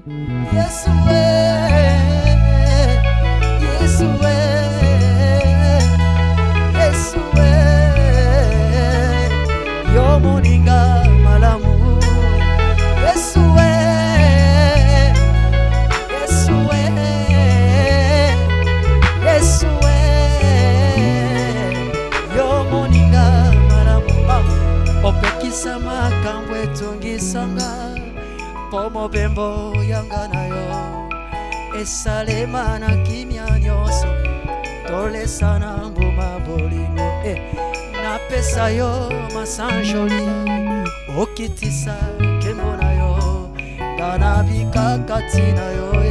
Yesu we, Yesu we, Yesu we, yo moninga malamu. Yesu we, Yesu we, Yesu we, yo moninga malamu. Opekisa makambo etungisanga pomo bembo yanga nayo esalema na kimya nyonso tolesana mbuma bolingo napesa yo masanjoli okitisa kembo nayo ngana bikakati nayo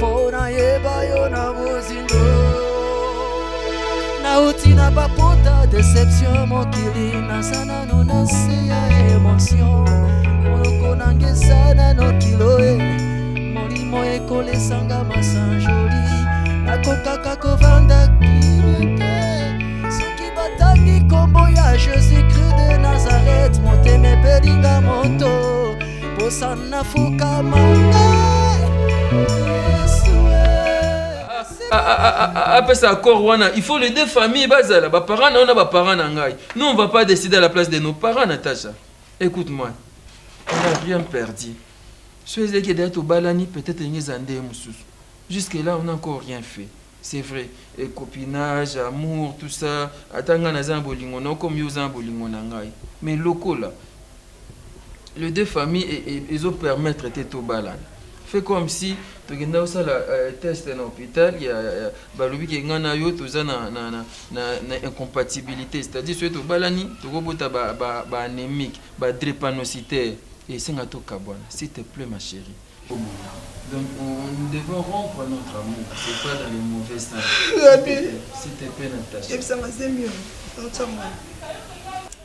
pona yeba yo na bozindo nauti na bapota deception mokili nasana nonase ya emotion konangesana no kiloe molimo ekolesanga masanjoli nakokaka kovanda kimete soki batangi kombo ya Jésus-Christ de Nazareth moteme pelinga moto posana fuka manga après ça accord wana il faut les deux familles bazala ba parents on a ba parents na ngai nous on va pas décider à la place de nos parents Natacha écoute-moi. On n'a rien perdu. Ceux qui étaient au Balani, peut-être ils ont jusque-là, on n'a encore rien fait. C'est vrai. Et copinage, amour, tout ça. Attends, on a comme mais locaux là, les deux familles, ils ont permis de traiter au Balani. Fait comme si tu as un test dans l'hôpital, il y a une incompatibilité. C'est-à-dire que tu as une anémique, une drépanocytaire. Et c'est un peu s'il te plaît, ma chérie. Donc, nous devons rompre notre amour. C'est pas dans les mauvais sens. S'il te plaît, Natacha.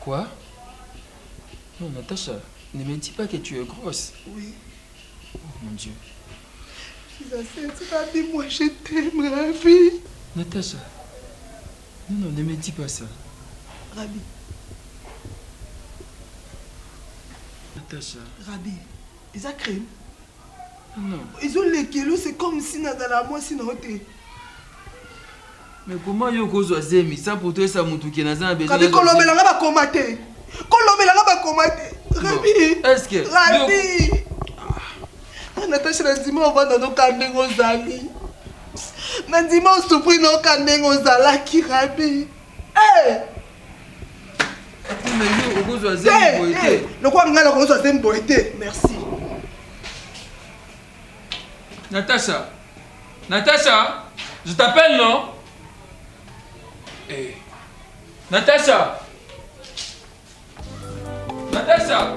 Quoi? Non, Natacha, ne me dis pas que tu es grosse. Oui. Oh mon Dieu. Rabi, moi je t'aime, Rabi. Natacha. Non, ne me dis pas ça. Rabi. Natacha. Rabi, ils ont crème. Non. Ils ont les kilos, c'est comme si dans la moi si non. Mais comment yo kozo zemi ça pour toi ça mutu qui n'a besoin. Rabi kolombe la ba komater. Kolombe la ba komater. Rabi. Est-ce que Rabi. Natacha Nandima on va dans nos kandengo zali. Nandima on surpris nos kandengo zala qui Rabi. Eh. Mais yo kozo zemi boité. Le quoi ngala kozo zemi boité. Merci. Natacha. Natacha, je t'appelle non? Eh. Natacha. Natacha.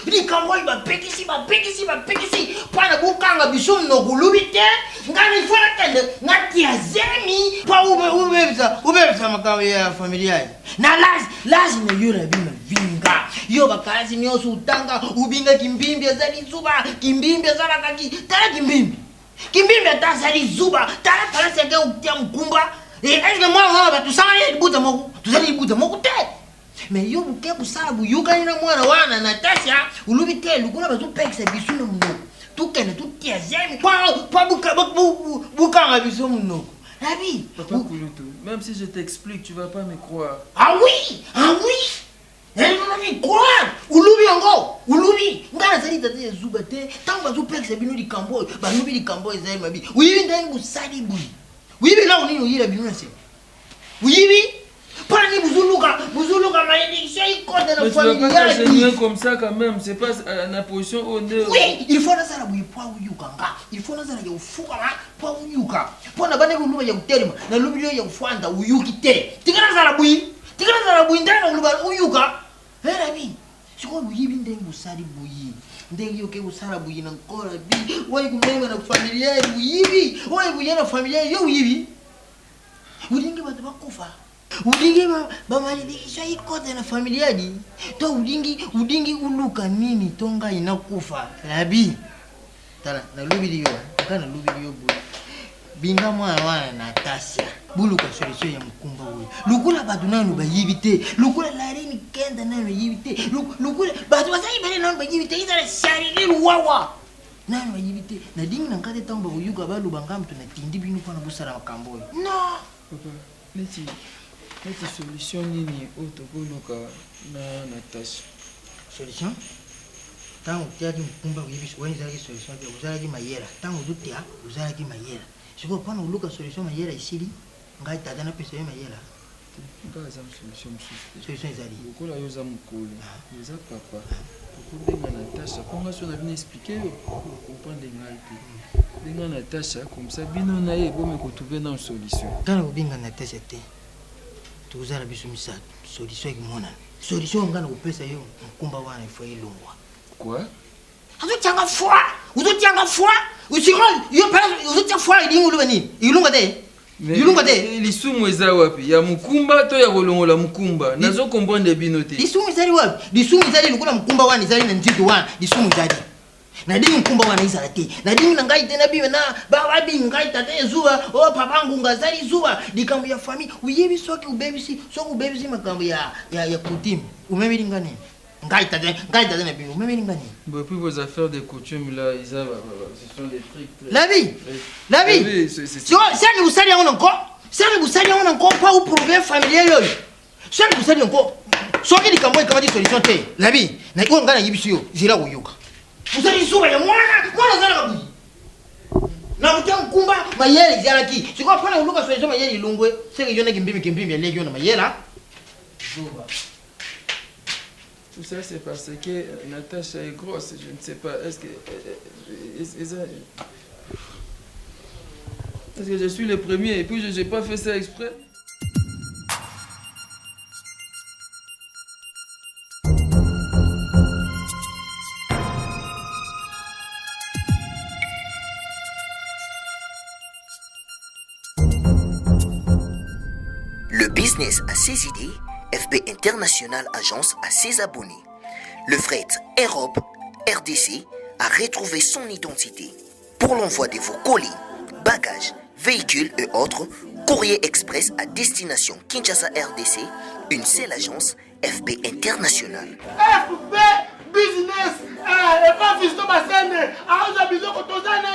Likambo bapekisi pana bukanga biso nokulubite ngani fona tende ngati ya zemi pa ubebza makambo ya familia na lazima yura bima vinga yo bakazi nyoso utanga ubinga kimbimbi azali zuba kimbimbi azala kaki tala kimbimbi atazali zuba tala sege utia mkumba est-ce que moi ba tusanga ibuza moku tuzali ibuza moku te. Mais yo buke busala buyuka ina mwana wana Natasha ulubite lukuna bazu pekse bisuna muno tukene tutia zemi pa buka biso muno Rabi Papa Kulutu, même si je t'explique tu vas pas me croire. Ah oui elle m'a quoi ulubi ngana zali tete zubate tangu bazu pekse binu likambo banubi likambo ezali mabi wibi ndani busali bui wibi la unino yira binu se wibi Pani buzuluka malédiction il compte dans la famille. Mais tu vas pas t'enseigner comme ça quand même, c'est pas la position honneur. Oui, il faut ça la bui poa uyukanga. Il faut ça la ufuka ma poa uyuka. Pona bane kuluba ya utelema na lubilo ya ufanda uyuki te. Tikana za la bui ndana uluba uyuka. Rabi, siko buyibi ndengu busali buyi. Ndengi yoke busala buyi na nkora bi. Wai kumenga na familia ya buyibi. Wai buyana familia yo buyibi. Udingi batu bakufa. Udingi ba malédiction ikote na familia di. To udingi uluka nini tonga inakufa. Rabi. tala na lubili yo kana lubili yo bulu binga mwana wana Natasha buluka solution ya mkumba huyo lukula batu nanu bayibite lukula larini kenda nanu bayibite lukula batu wasai bale nanu bayibite izala sharili wawa nanu bayibite na dingi nankate tamba uyuka balu bangam tu na tindi binu pana busara makamboyo no papa neti solution nini otokonoka na Natasha solution tangu tiaki mkumba kuyibishi wani zalaki solution ya uzalaki mayera tangu zutia uzalaki mayera siko pana uluka solution mayera isili ngai tata na pesa mayera ngaza solution izali ukola yoza mukulu yoza papa ukubenga Natasha konga so na bino expliquer yo comprendre ngai pe benga Natasha comme ça bino na ye bome ko trouver na solution tana kubinga Natasha te tuzala biso misatu solution kimona solution ngana kupesa yo mkumba wana ifo ilungwa quoi azotianga foi usiko yo pesa uzotia foi ilingu lubani ilunga te ilunga te lisumu eza wapi ya mukumba to ya kolongola mukumba nazo comprendre bino te lisumu izali wapi lisumu izali lukula mkumba wana izali na nzito wana lisumu izali na dingi mkumba wana izala te na dingi na ngai tena biwe na baba bi ngai tate zuwa o papa ngunga zali zuwa dikambo ya famille uyebi soki ubebisi makambo ya coutume umemeli ngane ngai tate na biwe umemeli ngane bon puis vos affaires de coutume là ils ce sont des trucs la vie c'est busali yango encore pas ou problème familier yoyo c'est busali encore soki dikambo ikamati solution te la vie na ko ngana yibisu yo zila kuyuka usali zuwa ya mwana zala kabuji na kutia mkumba mayele zalaki siko pana uluka solution mayele ilungwe seke yone kimbimi ya legi yona mayela zuwa. Tout ça c'est parce que Natasha est grosse, je ne sais pas, est-ce que je suis le premier et puis je n'ai pas fait ça exprès? Le business a ses idées, FB International Agence a ses abonnés. Le fret Europe RDC a retrouvé son identité. Pour l'envoi de vos colis, bagages, véhicules et autres, courrier express à destination Kinshasa RDC, une seule agence, FB International. FB Business et pas Fisto Bassene, à besoin de Tozana.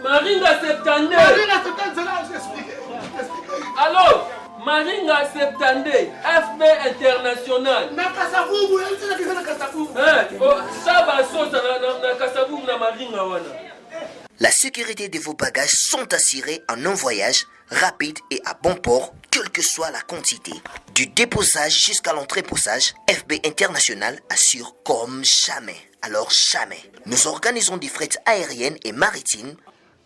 Maringa 72. Maringa 72, c'est là, j'explique. Alors Maringa 72, FB International. Na Kasavubu, elle dit que na Kasavubu. Ça va sauter na Kasavubu na Maringa wana. La sécurité de vos bagages sont assurées en un voyage rapide et à bon port, quelle que soit la quantité. Du déposage jusqu'à l'entreposage, FB International assure comme jamais. Alors jamais. Nous organisons des frettes aériennes et maritimes.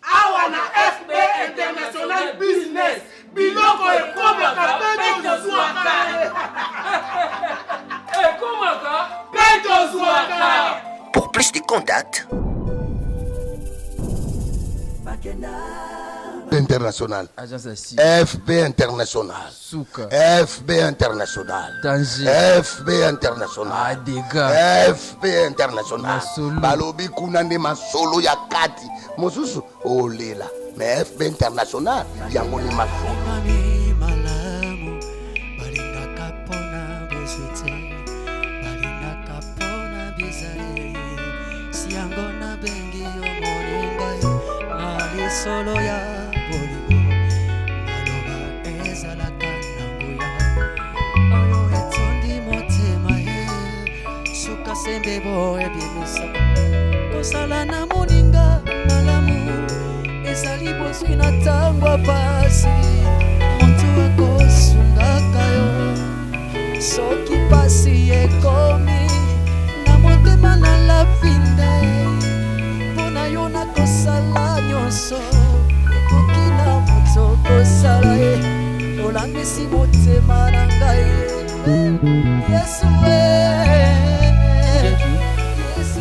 Awana FB International Business. Biloko e komaka peto zwaka. E komaka peto zwaka. Pour plus de contacts, International. Agence FB International. Souka. FB International. Danger. FB International. Dégâts. FB International. Masolo. Balobi kuna nde masolo ya kati. Mosusu olela. Mais FB International yango ni masolo. Mami malamu balingaka pona bozwite balingaka pona bizale si yango na bengi omolinga na lisolo ya bolingo maloba ezalaka nanguya oyo etondi motema ye suka sembe boyebimisa kosala na moninga malamu ezali bozwi na ntango pasi motu akosungaka yo soki pasi ekomi na motema na lapinde mpo na yo nakosala nyonso ekoki na moto kosala ye olangisi motema na ngai yesu yesu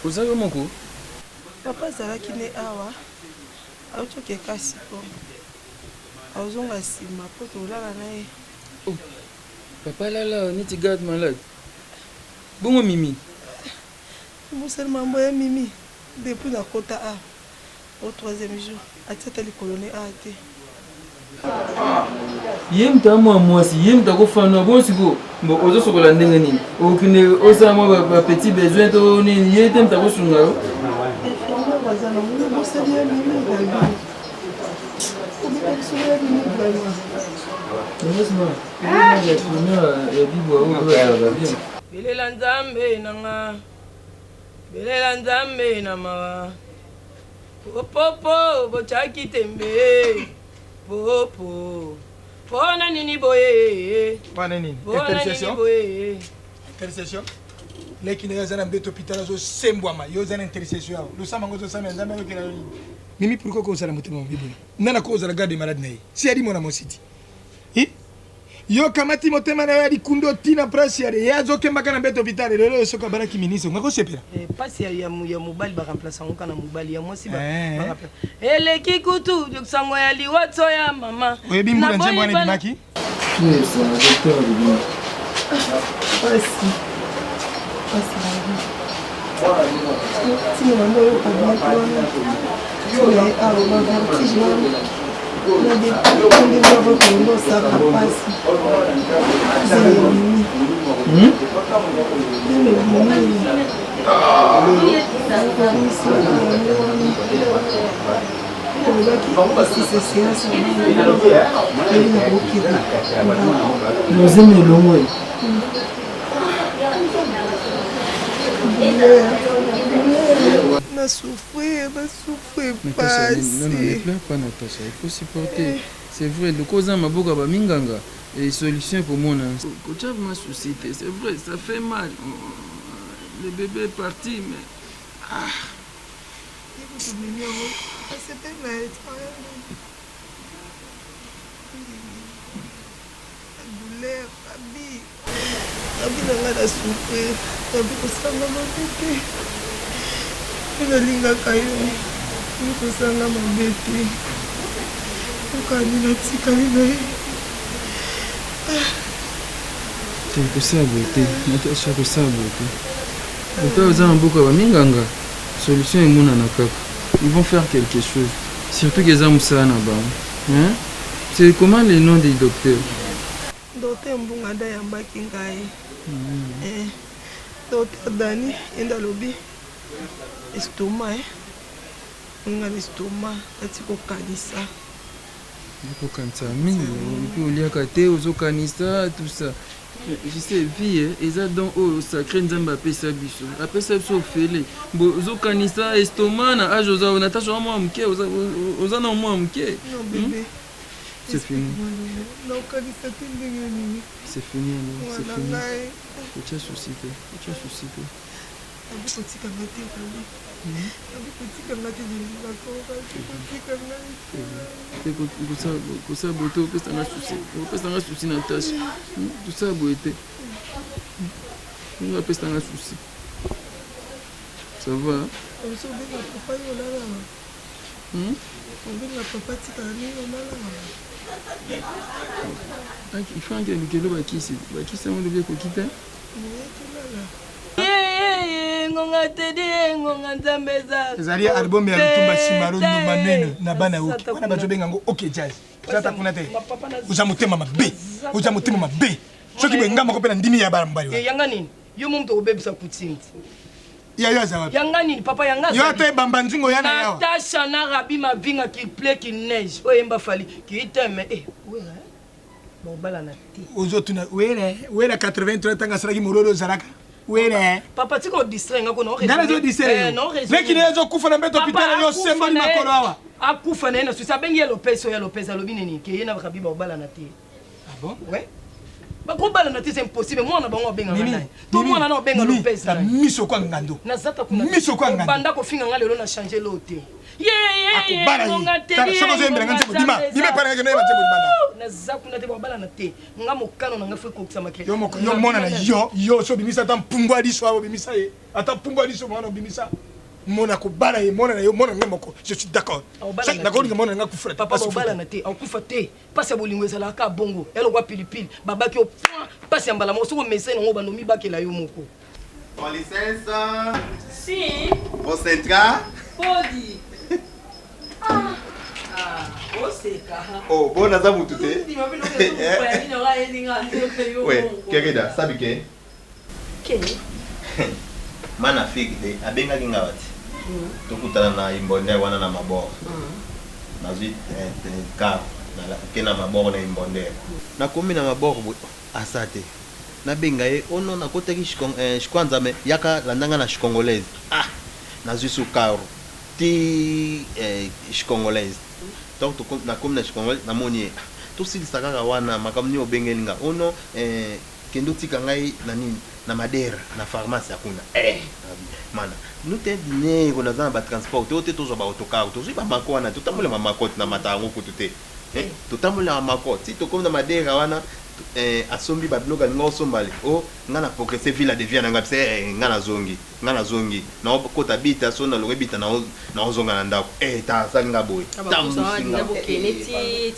Ozayo moko? Papa azalaki ne awa autoki ekasi po azonga nsima po tolala na ye. Papa là, ni tu gardes malade. Bon Mimi. mosali mambo ya mimi depuis na kota a au 3e jour atiata likolone a te Yem ta moi si yem ta ko fana bon siko bo ozo sokola ndenge nini okine osa moi ba petit besoin to nini yete mta ko sunga yo bazana mosali ya mimi belela nzambe nanga belela nzambe na mawa popopo bochaki tembe popo pona nini boye Pona nini intercession leki na yazana mbeto hôpital zo sembwama yo zana intercession yao lusama ngozo sama nzambe yo kila nini mimi pourquoi ko zala mutima bible nana ko zala garde malade nayi si ali mona mositi yo kamati motema na yali kundo tina presse yale yazo kembaka na mbeto hôpital lelo soka baraki ministre ngako sepela pasi ya mobali ba remplacer ngoka na mobali ya mwasi ba remplacer eleki kutu sango ya liwatso ya mama oyebi mbula njembo ane bimaki c'est un docteur de bien pasi si mama yo kabaki wana yo a ma vertige wana na de votre nom ça passe nous aimons le moins na souffrir pas. Non, ne pleure pas Natacha, il faut supporter. C'est vrai, le cause ma boka ba minganga et solution pour mon coach ma société, c'est vrai, ça fait mal. Le bébé est parti mais abinanga na souffrir nabi kosanga mabe te nalingaka yo nabi kosanga mabe te okani natikali na ye kosabo te Natacha kosabo te ota oza na mboka baminganga solution emonana kaka ils vont faire quelque chose surtout que eza mosala na bango c'est comment le nom des docteurs docteur mbunga nda yambaki ngai docteur dani enda lobi estomac nga l'estomac ati kokanisa kokanisa mingi epi oliaka te ozokanisa tout ça je sais vie eza donc oyo sacré nzambe apesa biso ofele bo ozokanisa estomac na age oza Natacha wa mwa moke oza na mwa moke c'est fini naokanisa te ndenge nini c'est fini c'est fini otia souci te abi kotikanga te kali abi kotikanga te kosala boye te opesanga souci Natacha tosala boye te apesanga souci ça va obenga papa yo olalanga obenga papa tikala nini olalanga il faut que mikelo bakisi yango lobi ekoki te ngonga tedi ngonga nzambe ezali album ya lutumba simaro ndumba nene na bana uki wana bazobenga ngo ok jazz tata kuna te uza motema mabe soki bengamba ko pena ndimi ya bambali yanga nini yo mumto obebisa kutinti yayo azawapi yanga nini papa yanga yo ate bamba nzingo yana yawa Natacha na rabi mavinga qui pleut qui neige oyemba fali qui teme wera bobala na te ozotuna wera 83 tanga saraki morolo zaraka wera papa tiko distrenga ko no ngana zo disere leki nezo kufa na mbeto hôpital yo semba ni makolo awa akufa na ena susa bengi Lopez alobi nini ke yena rabi bobala na te ah bon ouais bakobala na te c'est impossible moi na bango benga ngana to moi na benga Lopez na miso kwa ngando na zata kuna miso kwa ngando banda ko finga ngale lo na changer lote akubala tala soko zembela nganze dima para ngene ba tebo banda na zakuna te bobala na te nga mokano na nga fwe ko kusama ke yo mona na yo so bimisa ta mpungwa liso abo bimisa ye ata mpungwa liso mwana bimisa mona ko bala ye mona na yo mona ngamoko je suis d'accord d'accord que mona ngakufra papa bala na te akufa te pasi bolingo ezala ka bongo elo kwa pilipili babaki au point pasi mbala mo soko message ngo banomi bakela yo moko Ton licence. Si. Concentra. Podi. Oh, bon, naza mutu te. Ouais, Kerida, sabi ke? Keni. Mana fig de abenga kinga wati. Tokutana na imbonde wana na maboro. Nazwi ka na kena maboro na imbonde. Na komi na maboro asate. Na benga ye ono na koteki shikwanza me yaka landanga na shikongolese. Ah, nazwi sukaro. Ti shikongolese. Donc na komi na shikongolese na moni. Tosilisa kaka wana makamni obengelinga. Ono kendo tika ngai na nini na madera na pharmacie akuna mana nous te dîner qu'on a dans ba transport te toujours ba autocar toujours ba mako na tout amule mama côte na matango ko tout tout amule mama côte si to comme na madera wana asombi ba bloga ngoso mbale o ngana progresser ville devient nga pse ngana zongi na kota bita so na lo bita na ozonga na ndako ta salinga boy tambusinga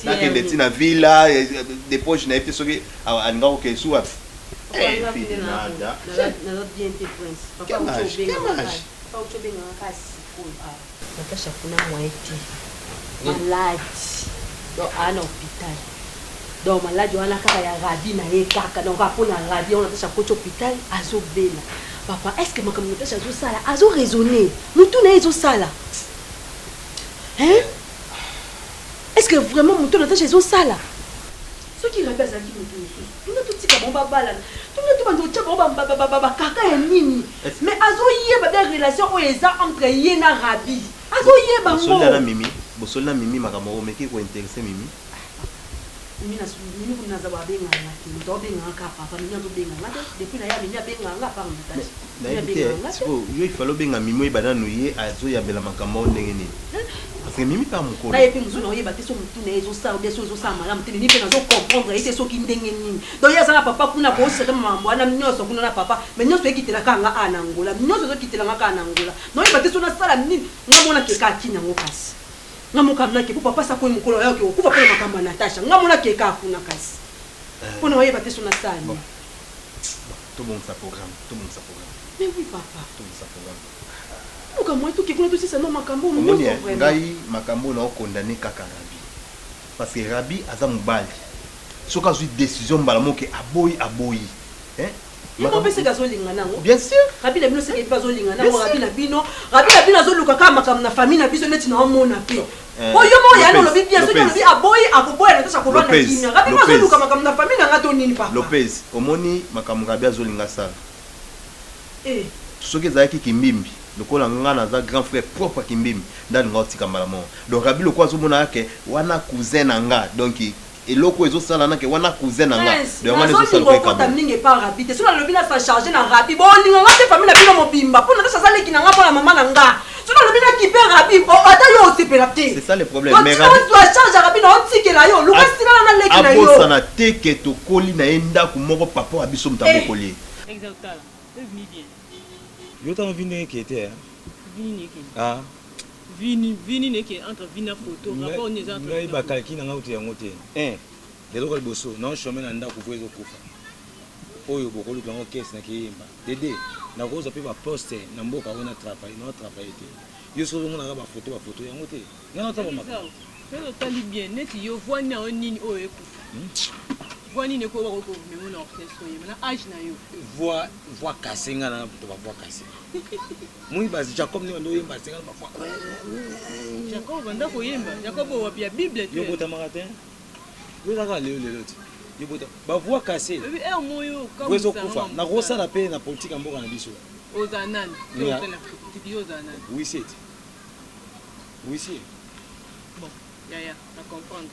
na kende tina villa des poches na ete soki alinga ko ke suwa nada bien tes prince papa uchobenga kasi kwa Natasha kuna mwaiti malade do ana hospital do malade wana kaka ya rabi na ye kaka donc apona rabi on Natasha ko hospital azobela papa est-ce que makambo Natasha zo sala azo raisonner mutu na ezo sala hein est-ce que vraiment mutu Natasha zo sala ce qui rappelle ça qui mutu tout tout tika bomba bala tout le monde tcha bomba kaka ya nini mais azo yeba des relations o eza entre ye na rabi azo yeba ngo bosolana mimi makambo o meki ko intéresser mimi mimi kuna za babenga ngati ndo benga ka papa mimi ndo benga ngati depuis na ya mimi benga nga pa mutashi na siko yo ifalo benga mimi ibana nuye azo ya bela makambo ndenge ni parce que mimi pa mukolo na yepi muzuna oyeba te so mutu na ezo sa bien so ezo sa malamu te ni pe na zo comprendre ite so ki ndenge nini donc ya sana papa kuna ko se kama mambo ana nyoso kuna na papa mais nyoso ekitela ka nga anangola nyoso zo kitela nga ka anangola no yeba te so na sala nini ngamona ke ka kinya ngokasi ngamuka mnake ko papa sa ko mukolo yake okufa pele makamba Natasha ngamona ke ka kuna kasi kuna oyeba te so na sala tout bon sa programme mais oui papa tout sa programme uka moi tout qui connaît aussi ça non makambo mo ngai makambo na condamner kaka rabi parce que rabi aza mobali soka zui décision mbala moke aboyi hein il m'a pensé gazo lingana ngo bien sûr rabi na bino seke bazo lingana ngo rabi na bino azo luka ka makambo na famille na biso neti na mona pe oyo mo ya no lobi bien sûr lobi aboyi akoboya na tosha kolwana kimia rabi bazo luka makambo na famille na ngato nini papa Lopez omoni makambo rabi azo linga sala soki ezalaki kimbimbi lokola ngana za grand frère propre kimbimbi ndani ngautika malamo donc rabi lokwa azomona yake wana cousin nanga donc eloko ezo sala nake wana cousin nanga donc wana ezo sala ko ka mingi pa rabi te sona lobi na sa charger na rabi bon ninga ngate famille na bino mobimba pona tasa sala ki nanga pona mama nanga sona lobi na kipe rabi o ata yo osepela te c'est ça le problème mais rabi doit charger rabi na otikela yo luka sila na leki na yo abosa na teke to koli na enda ku moko papa abiso mtambo koli exactement vini bien yo ta vini qui était vini qui vini ne qui entre vina photo rapport on est entre ngai bakalki na ngauti yango te lelo ko liboso na chemin na ndako vo ezokufa oyo bokolu kango caisse na kiyimba dede na koza pe ba poste na mboka ona travail te yo so ngona ka ba photo yango te ngana ta ba makako pero tali bien net yo voix na nini oyo ekufa voix nini ko ba ko memo na orchestre yo na age na yo voix cassée ngana to ba voix cassée moi basi Jacob ni ndo yemba senga ba voix Jacob banda ko yemba Jacob wa pia bible tu yo bota maratin yo la lelo ti yo bota ba voix cassée moyo comme ça kufa na rosa la pe na politique mboka na biso ozanan ozanan oui c'est bon ya na comprendre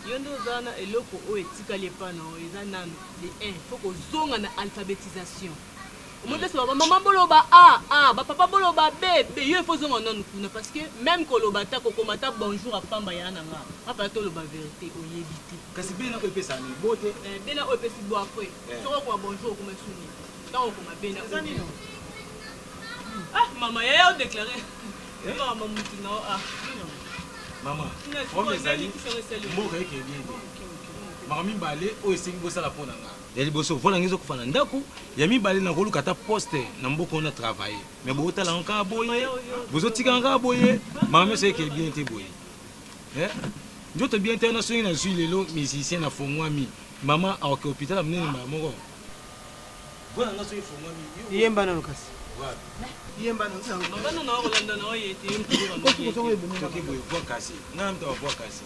yondo zana eloko o etikali pana o eza nano de 1 faut ko zonga na alphabétisation o monde se maman boloba a ba papa boloba b yo faut zonga non kuna parce que même ko loba ta ko komata bonjour a pamba ya nanga papa to loba vérité o yebiti kasi bena ko pesa ni bote bena o pesi bo après so ko bonjour ko masuni tant ko mabena Ah, maman, il y a déclaré. Maman, non, ah. Maman, comme les alliés, mboka yeke bien. Maman mibale o esengi bosala pona nga. Ya liboso vola ngizo kufana ndako, ya mibale na koluka ta poste na mboka on a travaillé. Mais botala nka boye. Bozo tika nka boye. Maman c'est yeke bien te boye. Eh? Njoto bien te na soyi na zui lelo musicien na fongwami. Maman a au hôpital amené moko. Vola nga soyi fongwami. Yemba na lokasi. Voilà. Yemba na sango. Maman na Rolanda na oyete mpuwa. Toki boye voix cassée. Na mto voix cassée.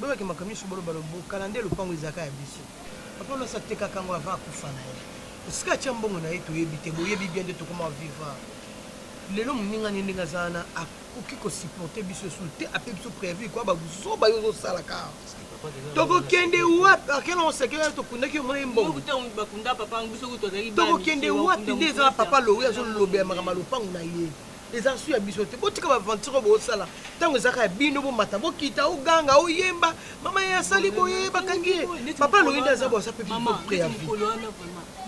Baba ke makamishi bolo balo kalande lupango izaka ya biso. Papa no sa teka kango ava kufa na ye. Usika chambongo na yetu yebite boyebi bien de to comment vivre. Lelo muninga ninga zana akoki ko supporter biso sur te ape biso prévu quoi ba buso ba yo sala ka. Toko kende wapi akela on sekela to kundaki mo imbo. Bakunda papa nguso kutozali ba. Toko kende wapi ndeza papa lo ya zo lobe makama lupango na ye. Les ensuite à bisoté botika ba ventiro bo sala tango zaka bino bo mata bo kita o ganga o yemba mama ya sali boye bakangi papa lo inda zabo sa pe bi ko préavis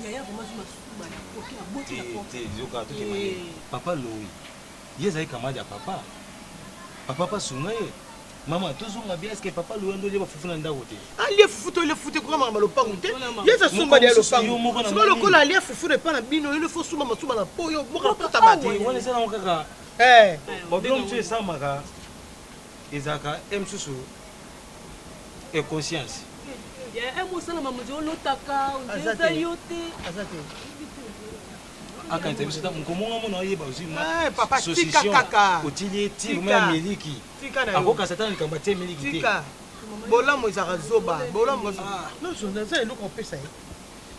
yaya vraiment je m'asuba na koki na boti na porte zoka to ke papa lo yeza ikama ya papa papa pa sungaye mama tozonga bien est-ce que papa lo ndo ba fufuna ndako te ali fufuto le futé ko mama lo pangu te yeza sumba dia lo pangu so lo kola ali fufuto pa na bino il faut suma masuba na poyo boka pota bate wona sala ngaka bodom tu ça maka ezaka emsusu et conscience ya emosala mamujo lotaka unjeza yote azate akante bisota mkomonga mona yeba uzima papa tika kaka otili ti mwa miliki akoka satani kambate miliki te tika bolamo izaka zoba bolamo non so ndaza eloko pesa ye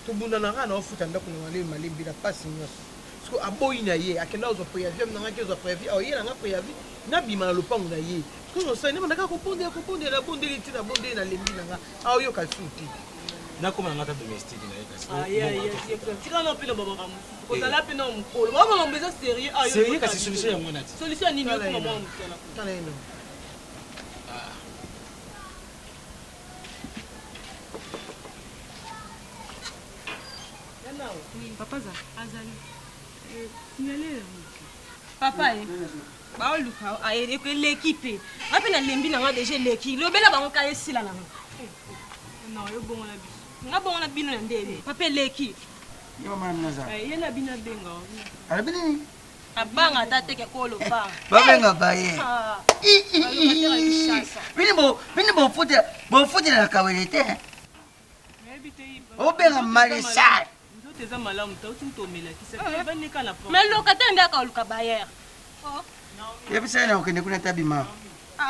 to bunda na kana ofuta ndako na wale malembi na pasi nyoso parce que aboyi na ye akenda ozo préavis na ngaki ozo préavis o ye na nga préavis na bima na lopango na ye parce que ça ne mandaka ko ponder na bondeli ti na bondeli na lembi na nga a yo ka suti na koma ngata domestique na yeka tika na pina baba kamu ko tala pina mkolo baba mbeza sérieux ayo sérieux kasi solution ya mwana ti solution nini ko mama mtala tala ino Papa za azali signalé papa ba luka aye ko l'équipe ape na lembi na nga déjà l'équipe lo bela ba ngoka esila na non yo bongo na biso nga bongo na bino na ndele papa l'équipe yo mama naza ye na bina benga ala bini abanga tateke ko lo ba babenga baye bini bo futi na kawelete obenga malesal eza malamu tauti ntomela kisa banika na mais locataire ndaka luka bayer yebisa na okende kuna tabima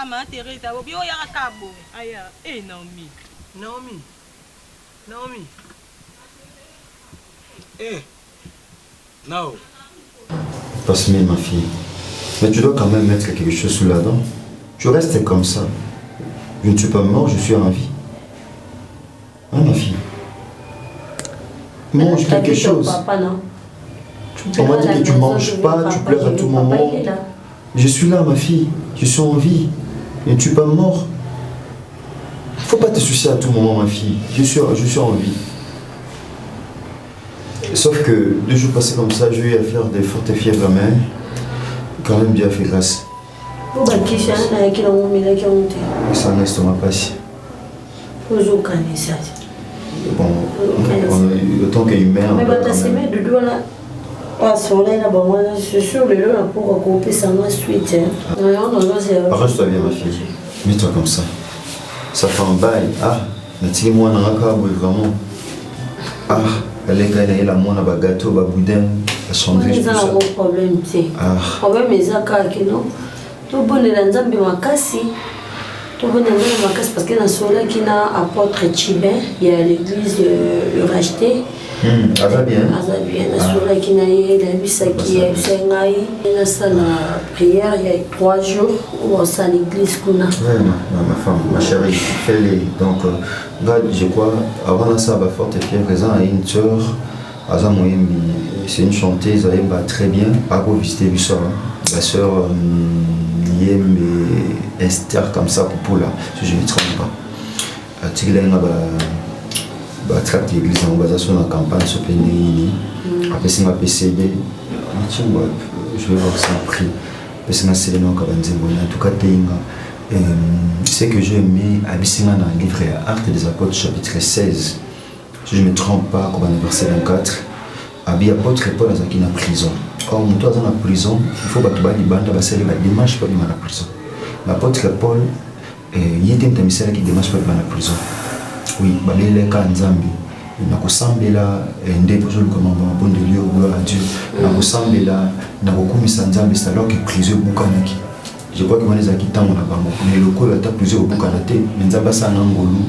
ma Teresa obi o ya kabo aya Naomi Nao Passe-moi ma fille, mais tu dois quand même mettre quelque chose sous la dent. Tu restes comme ça. Je ne suis pas mort, je suis en vie. Hein ma fille? Mange quelque chose. Papa, non. On m'a dit que tu ne manges pas, tu pleures à tout moment. Je suis là, ma fille. Je suis en vie. Et tu n'es pas mort. Il ne faut pas te soucier à tout moment, ma fille. Je suis en vie. Sauf que 2 jours passés comme ça, j'ai eu à faire des fortes fièvres, mais quand même Dieu a fait grâce. Ça en estomac passé. Bon, autant qu'il meurt. Mais tu as de doigts là. Je suis sûr que là pour couper ça ma suite. Arrête-toi bien, ma fille. Mets-toi comme ça. Ça fait un bail. Ah, mais moi, vraiment. Ah, elle est là, moi, on a gâteau, un boudin, un sandwich. C'est un gros problème, tu sais. Le problème, c'est que non. Tout bon est dans un makasi. Tout bon est dans un makasi parce que dans ce là qui n'a apôtre Chibin, il y a l'église le racheté. Ça va bien. Ça va bien. Dans ce là qui n'a la messe qui est Sengai. Dans sa prière, il y a 3 jours où on s'est à l'église qu'on a. Oui, ma femme, ma chérie, fais-les. Donc, je crois, avant ça, ma forte fièvre, il y a une sœur. C'est une chanteuse, elle va très bien. Pas pour visiter du soir. La sœur Yem et Esther comme ça pour là, si je ne me trompe pas. Tu as traité l'église en basation dans la campagne sur Pénéini. Après, c'est ma PCD. Je vais voir ça après. Parce que c'est le nom en tout cas, c'est que j'ai aimé à Bissina dans le livre Actes des Apôtres, chapitre 16. Si je ne me trompe pas, comme le verset 24, Abi apôtre Paul est en prison. Or, nous sommes en prison, il faut que nous fassions des démarches pour aller en prison. L'apôtre Paul, il était un missionnaire qui démarche pour aller en prison. Oui, il est en Zambie. Na kusambela ndeko zoluka mambo de Dieu, gloire à Dieu. Na kusambela na kokumisa Nzambe alors que prison bukanaki. Je crois que on les a quittés mon bango. Mais le coup est plusieurs bukanate, mais Nzamba sa ngolu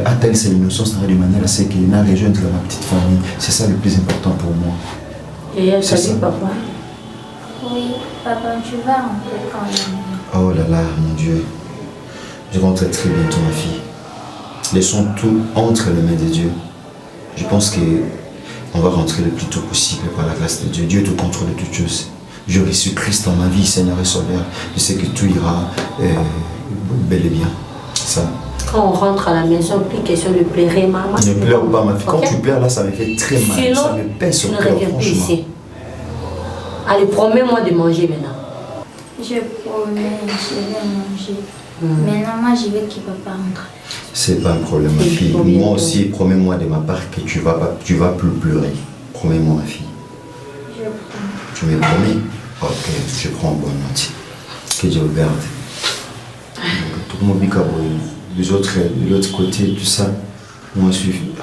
atteint ses innocence de manière à ce qu'il n'a rejoindre ma petite famille. C'est ça le plus important pour moi. Et elle t'a dit papa? Oui, papa, tu vas rentrer quand même. Oh là là, mon Dieu. Je rentre très bientôt ma fille. Laissons tout entre les mains de Dieu. Je pense qu'on va rentrer le plus tôt possible par la grâce de Dieu. Dieu est au contrôle de toutes choses. Je reçu Christ dans ma vie, Seigneur et Sauveur. Je sais que tout ira bel et bien. Ça. Quand on rentre à la maison, plus question de pleurer, maman. Ne pleure pas, ma fille. Quand tu pleures, là, ça me fait très mal. Sinon, ça me pèse au cœur, franchement. Tu ne reviens plus ici. Allez, promets-moi de manger maintenant. Je promets, je vais manger. Maintenant, moi, je veux qu'il ne va pas rentrer. C'est pas un problème, ma fille. Moi aussi, promets-moi de ma part que tu vas plus pleurer. Promets-moi, ma fille. Je promets. Tu me promets? Ok, je prends bonne note. Que Dieu le garde. Tout mon bicabo, de l'autre côté, tout ça, moi je suis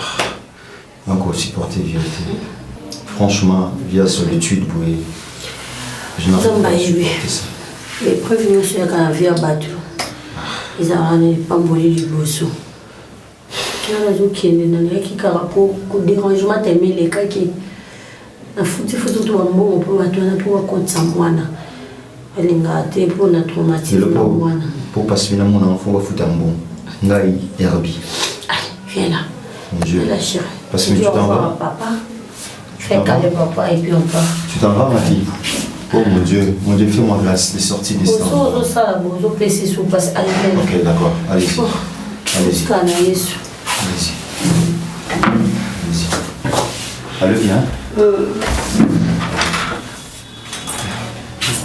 encore supporter vérité. Franchement, via solitude, je n'en peux pas supporter ça. Les prévenus sur la vie à battre. Ils ont pas volé du bosso. Qui est né qui carapo, dérangement t'aimer les cas qui a foutu tout un bon pour pour compte sans moi. Elle est gâtée pour notre traumatisme. Pour passer mon enfant, on va foutre un bon. Ngaï, Herbi. Viens là. Mon Dieu. La chérie. Parce que tu t'en vas. Papa. Fais caler papa et puis on part. Tu t'en vas, ma fille. Oh mon Dieu, fais-moi grâce, les sorties des stands. Ok, d'accord, allez-y. Allez-y. Allez-y. Allez, viens.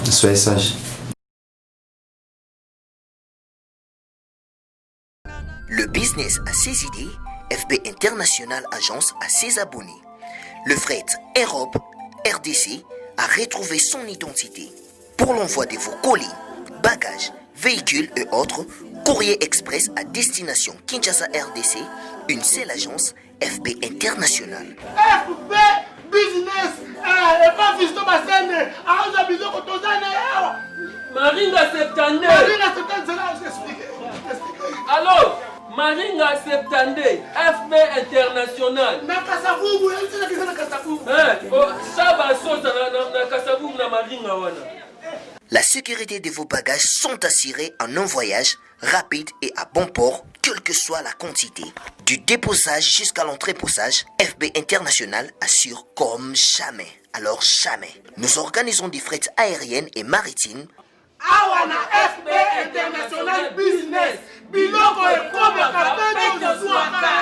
Soyez sage. Le business a ses idées, FB International Agence a ses abonnés. Le fret Europe, RDC, a retrouvé son identité. Pour l'envoi de vos colis, bagages, véhicules et autres, courrier express à destination Kinshasa RDC, une seule agence, FB International. FB Business, et pas Fisto Bassene, à Zabizo Kotozane. Maringa Septande. Maringa Septande, c'est là, je t'explique. Alors, Maringa Septande, FB International. Na Kasavubu, elle dit que na Kasavubu. Ça va sauter na Kasavubu na Maringa wana. La sécurité de vos bagages sont assurées en un voyage rapide et à bon port, quelle que soit la quantité. Du déposage jusqu'à l'entreposage, FB International assure comme jamais. Alors jamais. Nous organisons des frettes aériennes et maritimes. Awana FB International Business. Biloko et Komaka, Peto Zouaka.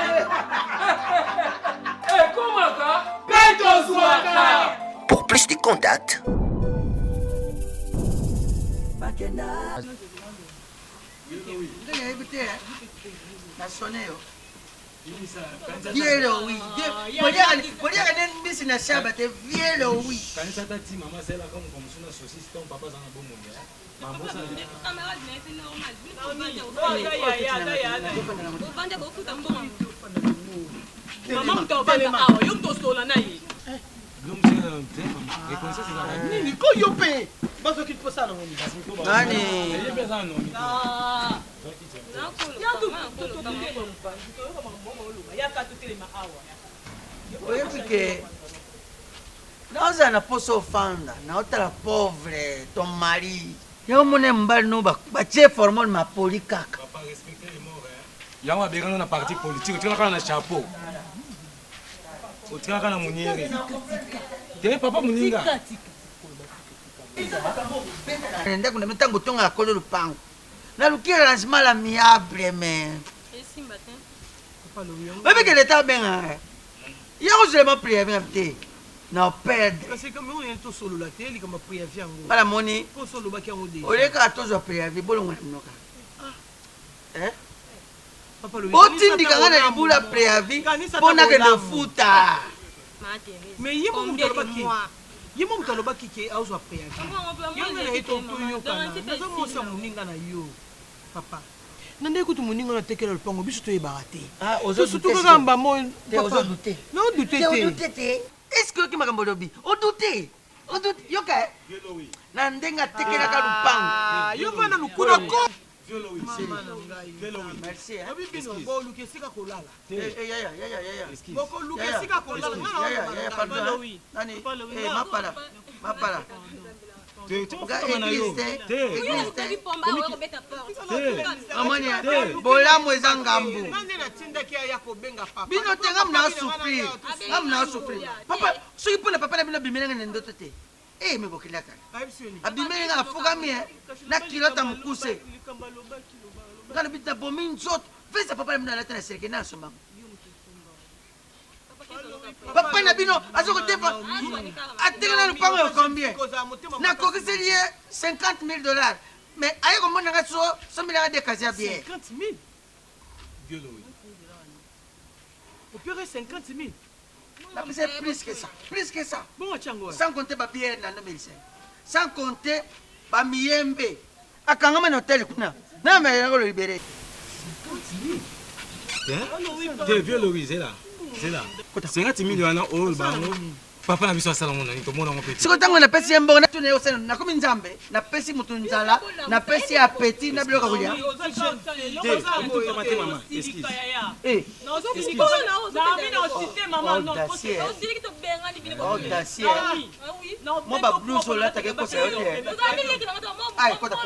Komaka, Peto Zouaka. Pour plus de contacts, Vielo, oui. Podría ganar un business a Shabbat, vielo, oui. Nini, ko yo pe? Baso ki posa na ngoni. Nani? Oye porque naoza na poso ofanda na otala pauvre ton mari. Yo mone mbali no ba chef hormone ma poli kaka. Yango abekana na parti politique, otikaka na chapeau. Otikaka na muniere. Te papa muninga. Nenda kuna mitango tonga akolo lupango. Na lukira lancement la miable mais. Esimba te. Oye que l'état benga. Yango je ma prière bien te. na perdre. Parce que comme on est tout solo la télé comme préavis yango. Bala moni. Ko solo ba ki yango déjà. Ole ka tozo préavis bolongo na mnoka. Hein? Papa Louis. Otindika ngana libula préavis pona ke de futa. Mais yimo mutaloba ki. Yimo mutaloba ki ke auzo préavis. Yango na eto to yo kana. Nazo mosa muninga na yo. Papa. Nande kutu muninga na tekela lupango biso to yebate. Ah, ozo surtout que ngamba mo ozo douter. Non douter. Est-ce que makambo lobi? O douter. O douter. Yo ka. Na ndenga tekela ka lupango. Ah, yo bana lukuna ko. Merci. Bon, Luke, c'est quoi là? Boko Luke, c'est quoi là? Pardon. Nani? Ma para. Bola mweza ngambu. Bino tenga mna souffrir. Amna souffrir. Papa, soki pona papa na bino bimenga nendo tete. Eh, me bokila ka. Abimenga afugami na kilota mukuse. Ngalo bita bomi nzoto. Fesa papa na bino la tena serke na soma. Papa na bino azoko tefa. Atekana le pango combien? Na kokiseli 50 000 $. Mais ayo ko mona ngaso 100 000 de kasia bien. 50 000. Violo. Au pire 50 000. C'est plus que ça. Plus que ça. Bon, Tchango. Sans compter papier dans le médecin. Sans compter pa miembe. Akangama na hotel kuna. Na me yako libéré. 50 000. T'es vieux Louis, c'est là. C'est là. 50 000 wana all bango. Papa na biso asala mona ni to mona ngopeti. Siko tango na pesi mbongo na tune osena na komi nzambe na pesi mutu nzala na pesi appétit na biloka kulia. Moi ba blues ola take ko sa yote. Ai kota.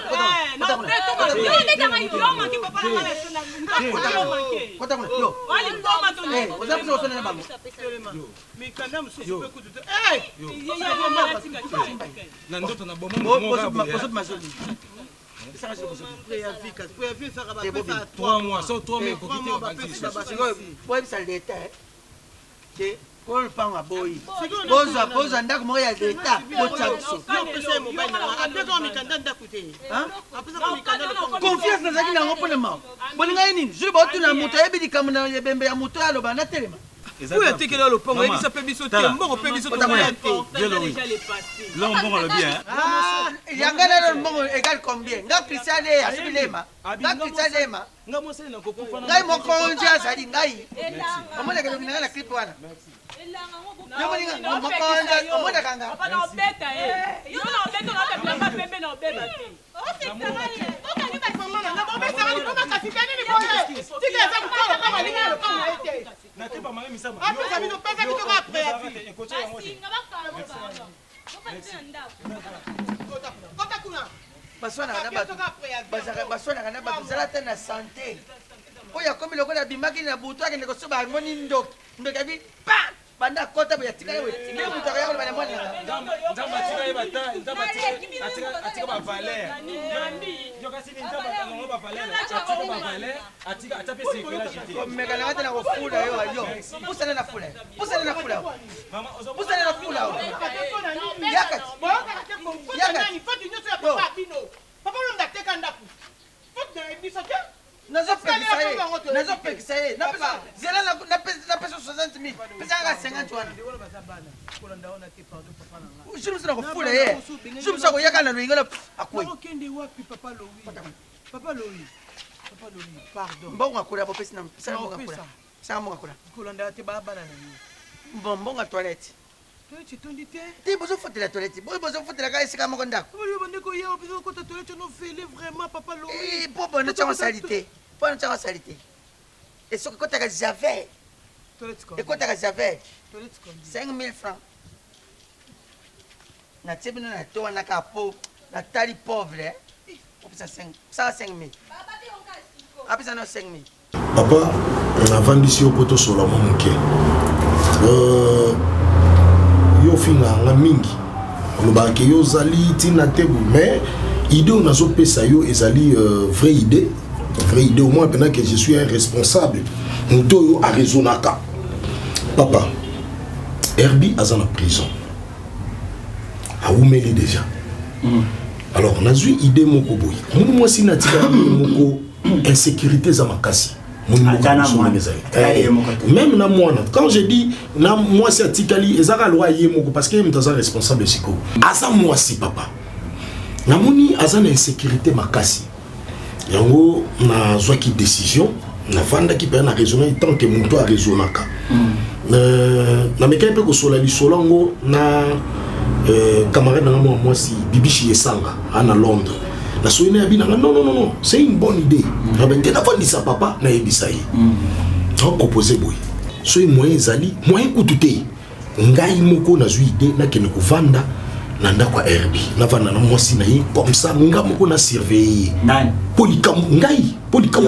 Kol panga boy. Boza ndako mo ya leta. Confiance na zaki na ngopone ma. Bolinga nini? Je ba tuna moto yebi dikamuna yebembe ya moto ya loba na telema. Où est-ce que le pont est ça peut biso te mbongo peut biso te L'embongo le bien. Ah, yangana le mbongo égal combien? Nga Christiane asilema. Nga Christiane nga mo sele na kokufa na. Ngai mo konja sali ngai. Omona ke ngina na clip wana. Yo molinga mo konja omona kanga. Papa na obeta Yo na obeta na obeta na pembe na obeta te. Baswana kana bazala tena santé. Oya komi lokola bimaki na butu akende kosoba ngoni ndoki. Ndoki abi pa banda kota ya tika yewe. Ndio mutaka yako bana mwana. Ndamba tika yebata, ndamba atika ba valeur. Yo kasi ni ndamba tango ba valeur. Atika ba valeur, atika atape sécurité. Comme mekana ngata na kufula yo. Pusana na fula. Pusana na fula. Mama pusana na fula. Yakat. Yakat. Foti nyoso ya papa bino. Papa ndo ndateka ndaku. Foti na biso te. Nazopekisa ye. Zela na pesa 60 000. Pesa nga 50 wana. Shumisa kufula ye. Shumisa ko yakana no ingana akoi. Okende wapi Papa Louis? Papa Louis. Pardon. Mbonga kula bo pesa na pesa mbonga kula. Pesa mbonga kula. Kolanda te baba na ni. Mbonga toilette. Tu t'en dis t'es besoin de la toilette. Besoin de la caisse comme on a. Vraiment papa Louis. Et pour bonne salité. Bonne salité. Et ce que tu as j'avais. Et quoi tu as j'avais 5 000 francs. Na tibi na to na kapo na tali pauvre. Ça 5 000. Après ça 5 000. Papa, avant d'ici au poteau sur la monque. Yo fina nga mingi loba ke yo zali tina tebu mais idée on a zo pesa yo ezali vraie idée au moins pendant que je suis un responsable nous yo a raisonnaka papa Herbie azana prison aumeli déjà. Alors on a eu idée moko boy. Moi si natika moko insécurité za makasi. Même na moi quand je dis na moi c'est atikali ezaka loi yemoko parce que mtaza responsable siko. Asa moi si papa. Na moni asa na insécurité makasi. Yango na zwaki décision na vanda ki pe na raisonner tant que muto a raisonnaka. Na meka pe ko sola li solango na camarade na moi si Bibichi Esanga à Londres. La soine abina non, c'est une bonne idée. Rabente na vandi sa papa na ebisa yi. On proposer boy. So moyen zali, moyen kututé. Ngai moko na zui idée na kene ko vanda na ndako RB. Na vanda na moi si na yi comme ça nga moko na surveiller. Nani? Polikam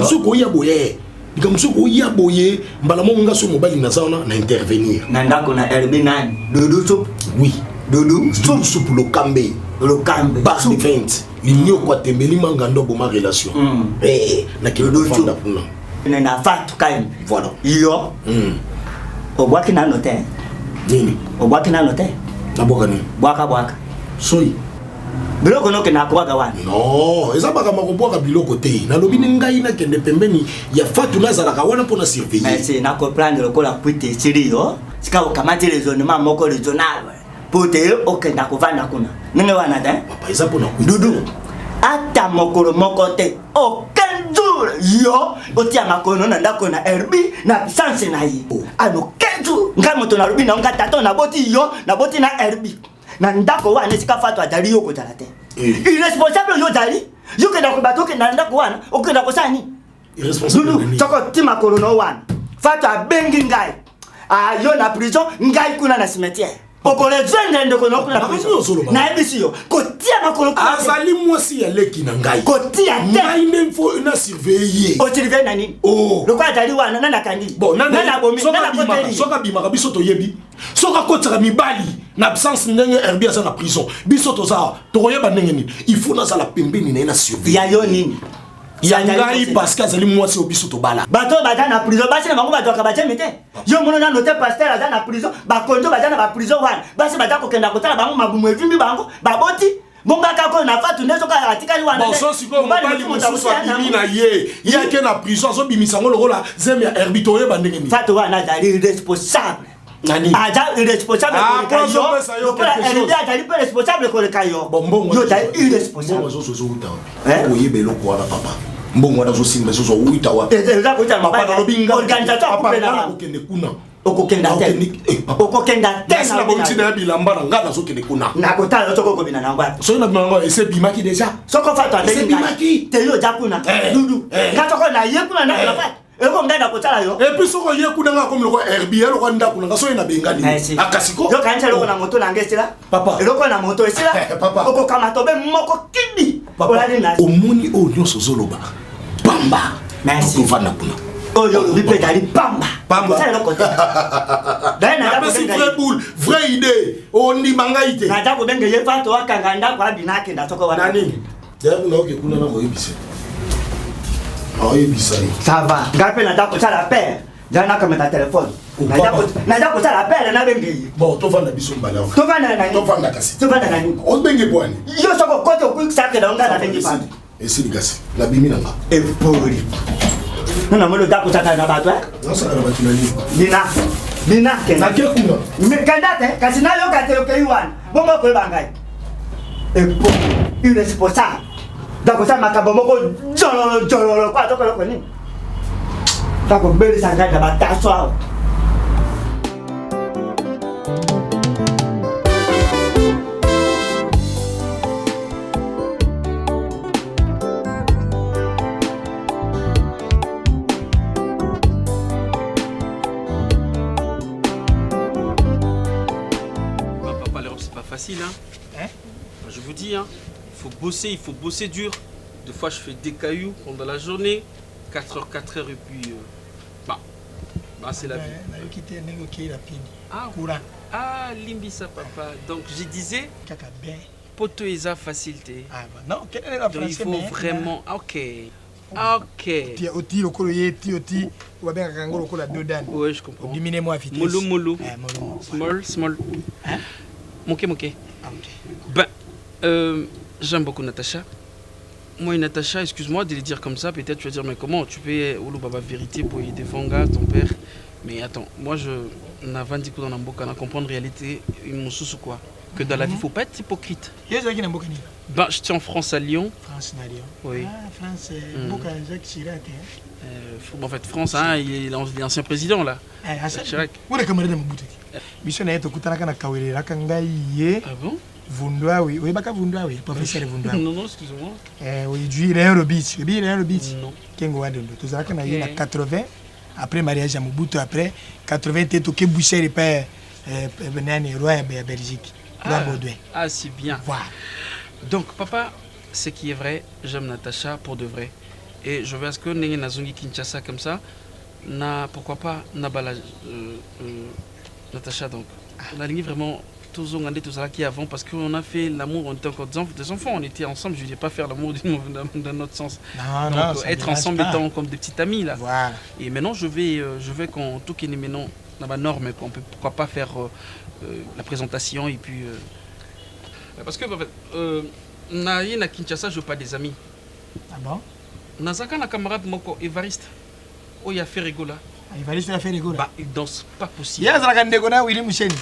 so ko ya boye. Dikamuso ko ya boye mbala mo nga so mobali na zaona na intervenir. Na ndako na RB nani? Dodo soup. Oui. Dodo soup le cambe. Le cambe. Bar de vente. L'igno kwa tembeli mangando boma relation. Na kilo fanda puna. Na fatu kaim. Voilà. Yo. Obwaki na note. Nini? Obwaki na note. Na boka ni. Bwaka. Soi. Biloko no ke na kwa wani. No, ezabaka makobwaka biloko te. Na lobi ngai na kende pembeni ya fatu nazala ka wana pona surveiller. Merci, na comprendre lokola puite sirio. Sika ukamati raisonnement moko raisonnable. Pote oke na kovanda kuna. Nene wana ta? Papa ezapo na kududu. Ata mokolo moko te. Aucun jour yo otia makono na ndako na RB na puissance na yi. Ano kenju ngamoto na rubi na ngata na boti yo na boti na RB. Na ndako wana sika fatu adali yo kotala te. Irresponsable yo dali. Yo ke na kubato ke na ndako wana oke na kosani. Irresponsable. Choko tima kolo no wana. Fatu abengi ngai. Yo na prison ngai kuna na cimetière. Okole zende ndoko no kuna prison. Na ebisi yo. Kotia makolo kuna. Azali mwasi ya leki na ngai. Kotia te. Ngai nemfo na surveiller. O surveiller na nini? Oh. Lokwa adali wana nana kandi. Bon nana bomi nana koteli. Soka bima ka biso to yebi. Soka kotaka mibali na absence ndenge RB asa na prison. Biso to za to yeba ndenge nini. Il faut na sala pembeni na surveiller. Ya yo nini? Yangai parce que azali mwasi obiso to bala. Bato baza na prison basi na bango bato ka baje mete. Yo mono na note pasteur aza na prison, ba konjo baza na ba prison wana. Basi baza ko kenda kotala bango mabumu evimbi bango, baboti. Bonga ka ko na fatu nezo ka atikali wana. Bon so siko mobali mususu abimi na ye. Yake na prison so bimisa ngolo rola zemi ya herbitoye bandenge ni. Fatu wana dali responsable. Nani? Aja irresponsable ko kayo. Yo para RB aja li responsable ko kayo. Bonbon yo dali irresponsable. Bonbon zo zo uta. Oyebe loko wana papa. Mbongo wana zo simba zo uita wa. Eza ko ta papa no binga. Organisateur ko pena okende kuna. Okokenda te. Okokenda te. Na bonti na bilamba na ngana zo kende kuna. Na kota zo ko bina na ngwa. So na bango ese bimaki déjà. Soko fa to ese bimaki. Te yo jakuna. Dudu. Ngato ko na ye kuna na fa. Eko ngenda kotala yo. Et puis soko ye kuna nga comme le RB lo ko nda kuna so ina bengani. Akasiko. Yo kancha lo na moto na ngestela. Papa. Lo ko na moto esela. Papa. Oko kama to be moko kidi. Papa. Omoni o nyonso zoloba. Pamba. Merci. Vana kuna. Oh yo bipe dali pamba. Pamba. Ça le côté. Dana da c'est vrai boule, vraie idée. On dit mangaite. Na da ko benge ye fato akanganda kwa binake nda toko wana. Nani? Ya kuna oke kuna na ko yebise. Ça va. Garpe na dako ça la paire. Jana comme ta téléphone. Na dako ça la paire na bengi. Bon, to vanda biso mbala. To vanda nani? To vanda kasi. To vanda nani? O bengi bwani. Yo soko kote ku sake na ngana bengi pa. Esi digasi. La bimi nanga. E pori. Nana mo dako ça na bato eh? Non ça na bato nani. Bina kena. Na ke kuna. Me kandate kasi na yo ka te okay one. Bongo ko bangai. E pori. Irresponsable. Dako sa makabo moko jolo kwa toko loko ni. Dako beli sanga da bataso. Papa, l'Europe c'est pas facile hein. Je vous dis hein. Il faut bosser dur. Des fois, je fais des cailloux pendant la journée, 4h et puis... bah c'est la vie. Ah, Limbisa, papa. Donc, je disais... Poto eza facilité. Ah, bah non, quelle est la donc, il faut vraiment... Ok. Oui, je comprends. Diminue-moi vite. Moulou. Small. Moké. Ok. J'aime beaucoup Natacha. Moi, Natacha, excuse-moi de le dire comme ça, peut-être tu vas dire, mais comment tu peux la vérité pour y défendre ton père? Mais attends, moi je n'ai pas dit que dans Namboka, on comprend la réalité, il me sous quoi? Que dans la vie, il ne faut pas être hypocrite. Je tiens en France à Lyon. France à Lyon. Oui. Ah, France, Jacques Chirac. En fait, France, hein, il est l'ancien président là. Jacques Chirac. Où est-ce que tu as dit? Ah bon? Vundwa, oui. Oui, baka Vundwa, oui. Professeur Vundwa. Non, excuse-moi. Oui, il y a un beach. Il y a un beach. Non. Kengo Wadendo. Tout ça, quand il y a 80, après mariage à Mobutu, après 80, tu es au Boucher et père roi de Belgique. Ah, c'est bien. Voilà. Donc, papa, ce qui est vrai, j'aime Natacha pour de vrai. Et je veux à ce que nous Nazungi Kinshasa comme ça, pourquoi pas Nabala Natacha donc. On a ligne vraiment tous ça qui avant parce qu'on a fait l'amour, on était encore des enfants, on était ensemble, je ne vais pas faire l'amour dans notre sens. Non, donc, non, être ensemble étant comme des petits amis là. Voilà. Et maintenant je vais quand tout qui est maintenant dans ma norme, qu'on peut pourquoi pas faire la présentation et puis parce que en fait, na Kinshasa je veux pas des amis. Ah bon? Nazaka na camarade moko Evariste. Oh il a fait rigola. Evariste a fait rigola. Bah il danse pas possible. Il y a Zalaka Ndegona Willy Moucheni.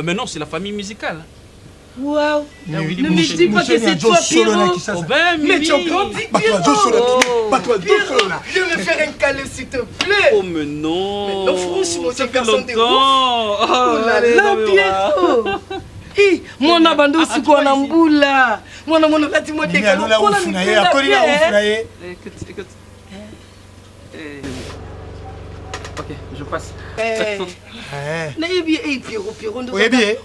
Mais non, c'est la famille musicale. Waouh. Ne me dis pas que c'est toi, Pierrot. Mais tu as grandi, Pierrot. Je vais me faire un câlin, s'il te plaît. Oh, mais non. Mais non, franchement, tu es personne de ouf. Oh là là, Pierrot. Mon abandon, c'est quoi, Namboula? Mon abandon, là, tu m'as dit que écoute. Ok, je passe. nayebi Pierrot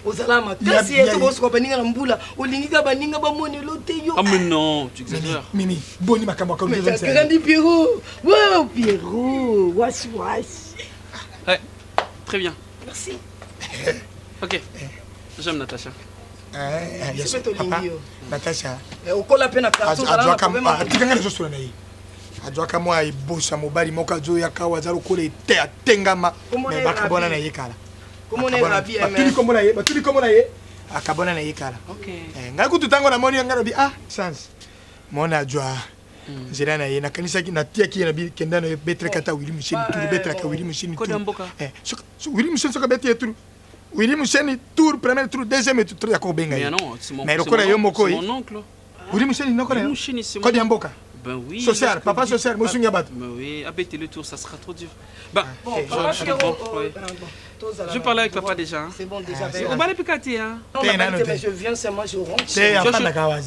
ozala makasi ete bosoka baninga na mbula olingika baninga bamonelo te yo. Ah mais non, tu exagères. Mimi, boni makambo comme ça. Mais grandi Pierrot. Wow, Pierrot. Wash. Ouais, très bien. Merci. Ok, j'aime Natacha. Yes, papa. Natacha. Okola pe na carton za na problème. Tikanga zo sura nayi. Adwaka mwa ibosa mobali moka zo yakawa zalo kole te atengama me bakabona na yekala. Comment on est rabi batuli komona ye akabona na yekala. OK. Ngakutu tango na moni ngara bi sans. Mona jwa. Zira na ye na kanisa ki na tia ki na bi kenda no betre kata Willy Moucheni tour betre ka Willy Moucheni. Kodamboka. Willy Moucheni soka beti tour. Willy Moucheni tour premier tour deuxième tour ya ko benga. Mais non, c'est mon oncle. Willy Moucheni non connaît. Kodamboka. Ben oui. Social, papa social, moi je suis Ngabat. Ben oui, abattez le tour, ça sera trop dur. Bah, je parlais avec papa déjà. C'est bon déjà. On va aller piquer hein. Mais je viens seulement je rentre.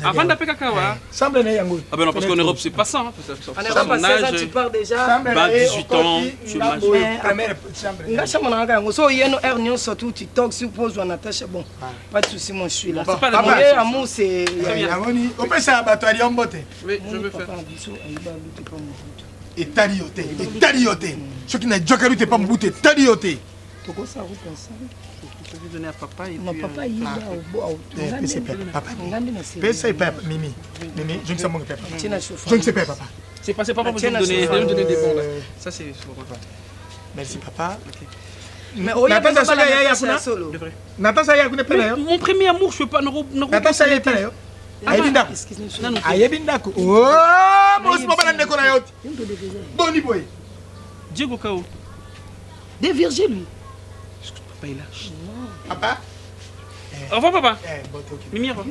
Avant d'aller Kakawa. Semble na yango. Ah ben non parce qu'en Europe c'est pas ça. En Europe à 16 ans tu pars déjà. 18 ans, tu manges. Nga chama na yango. So yeno ernion surtout tu talk suppose on attache bon. Pas de souci moi je suis là. Papa amour c'est Amoni, on peut ça abattre à Mbote. Oui, je veux faire. Et tarioté. Ce qui n'a jokaru t'es pas mbouté, tarioté. Toko ça route ça. Je vais donner à papa et puis. Non, papa il est c'est papa. C'est papa Mimi. Mimi, je ne sais pas papa. Je ne sais pas papa. C'est pas papa pour me donner des bons là. Ça c'est papa. Merci papa. Mais oh ya pas ça ya solo. Nathan ça ya kuna pena. Mon premier amour je peux pas Nathan ça ya pena. Ayebindako. Oh, boss papa na ndeko na yote. Boni boy. Diego Kao. Des virgins lui. Papa il lâche. Papa. Au revoir papa. Mimi au revoir.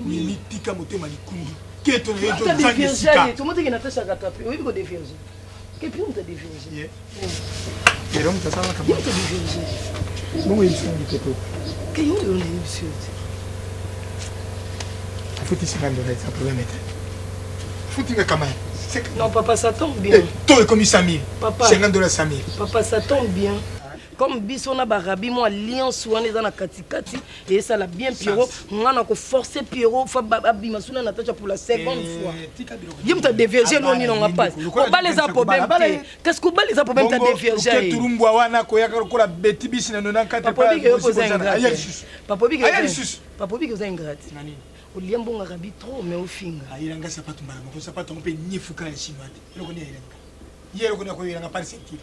Mimi tika motema likundu. Keto na yoto zangi sika. Tout le monde qui n'a pas ça rattrapé. Oui, il y a des virgins. Que puis on t'a des virgins. Et donc ça va comme. Il y a des virgins. Bon, il sont du keto. Que yo on est monsieur. Faut ici prendre le problème est. Faut dire comment. Non papa ça tombe bien. Toi comme Samir. Papa. $50 Samir. Papa ça tombe bien. Comme biso na barabi moi alliance wana eza na katikati et ça l'a bien Pierrot ngana ko forcer Pierrot fa abima suna na tacha pour la seconde fois. Yim ta déverger loni non pas. Ko ba les problème. Qu'est-ce que ba les problème ta déverger? Que turumbwa wana ko ya ko la beti bisi na 94 Papa bi que c'est ingrat. Oliambo ngarabi trop mais au finga. Ayiranga sapato mbara ko sapato mpe nyifuka ya chimate. Eloko ni ayiranga. Yero ko na ko yiranga par sentir.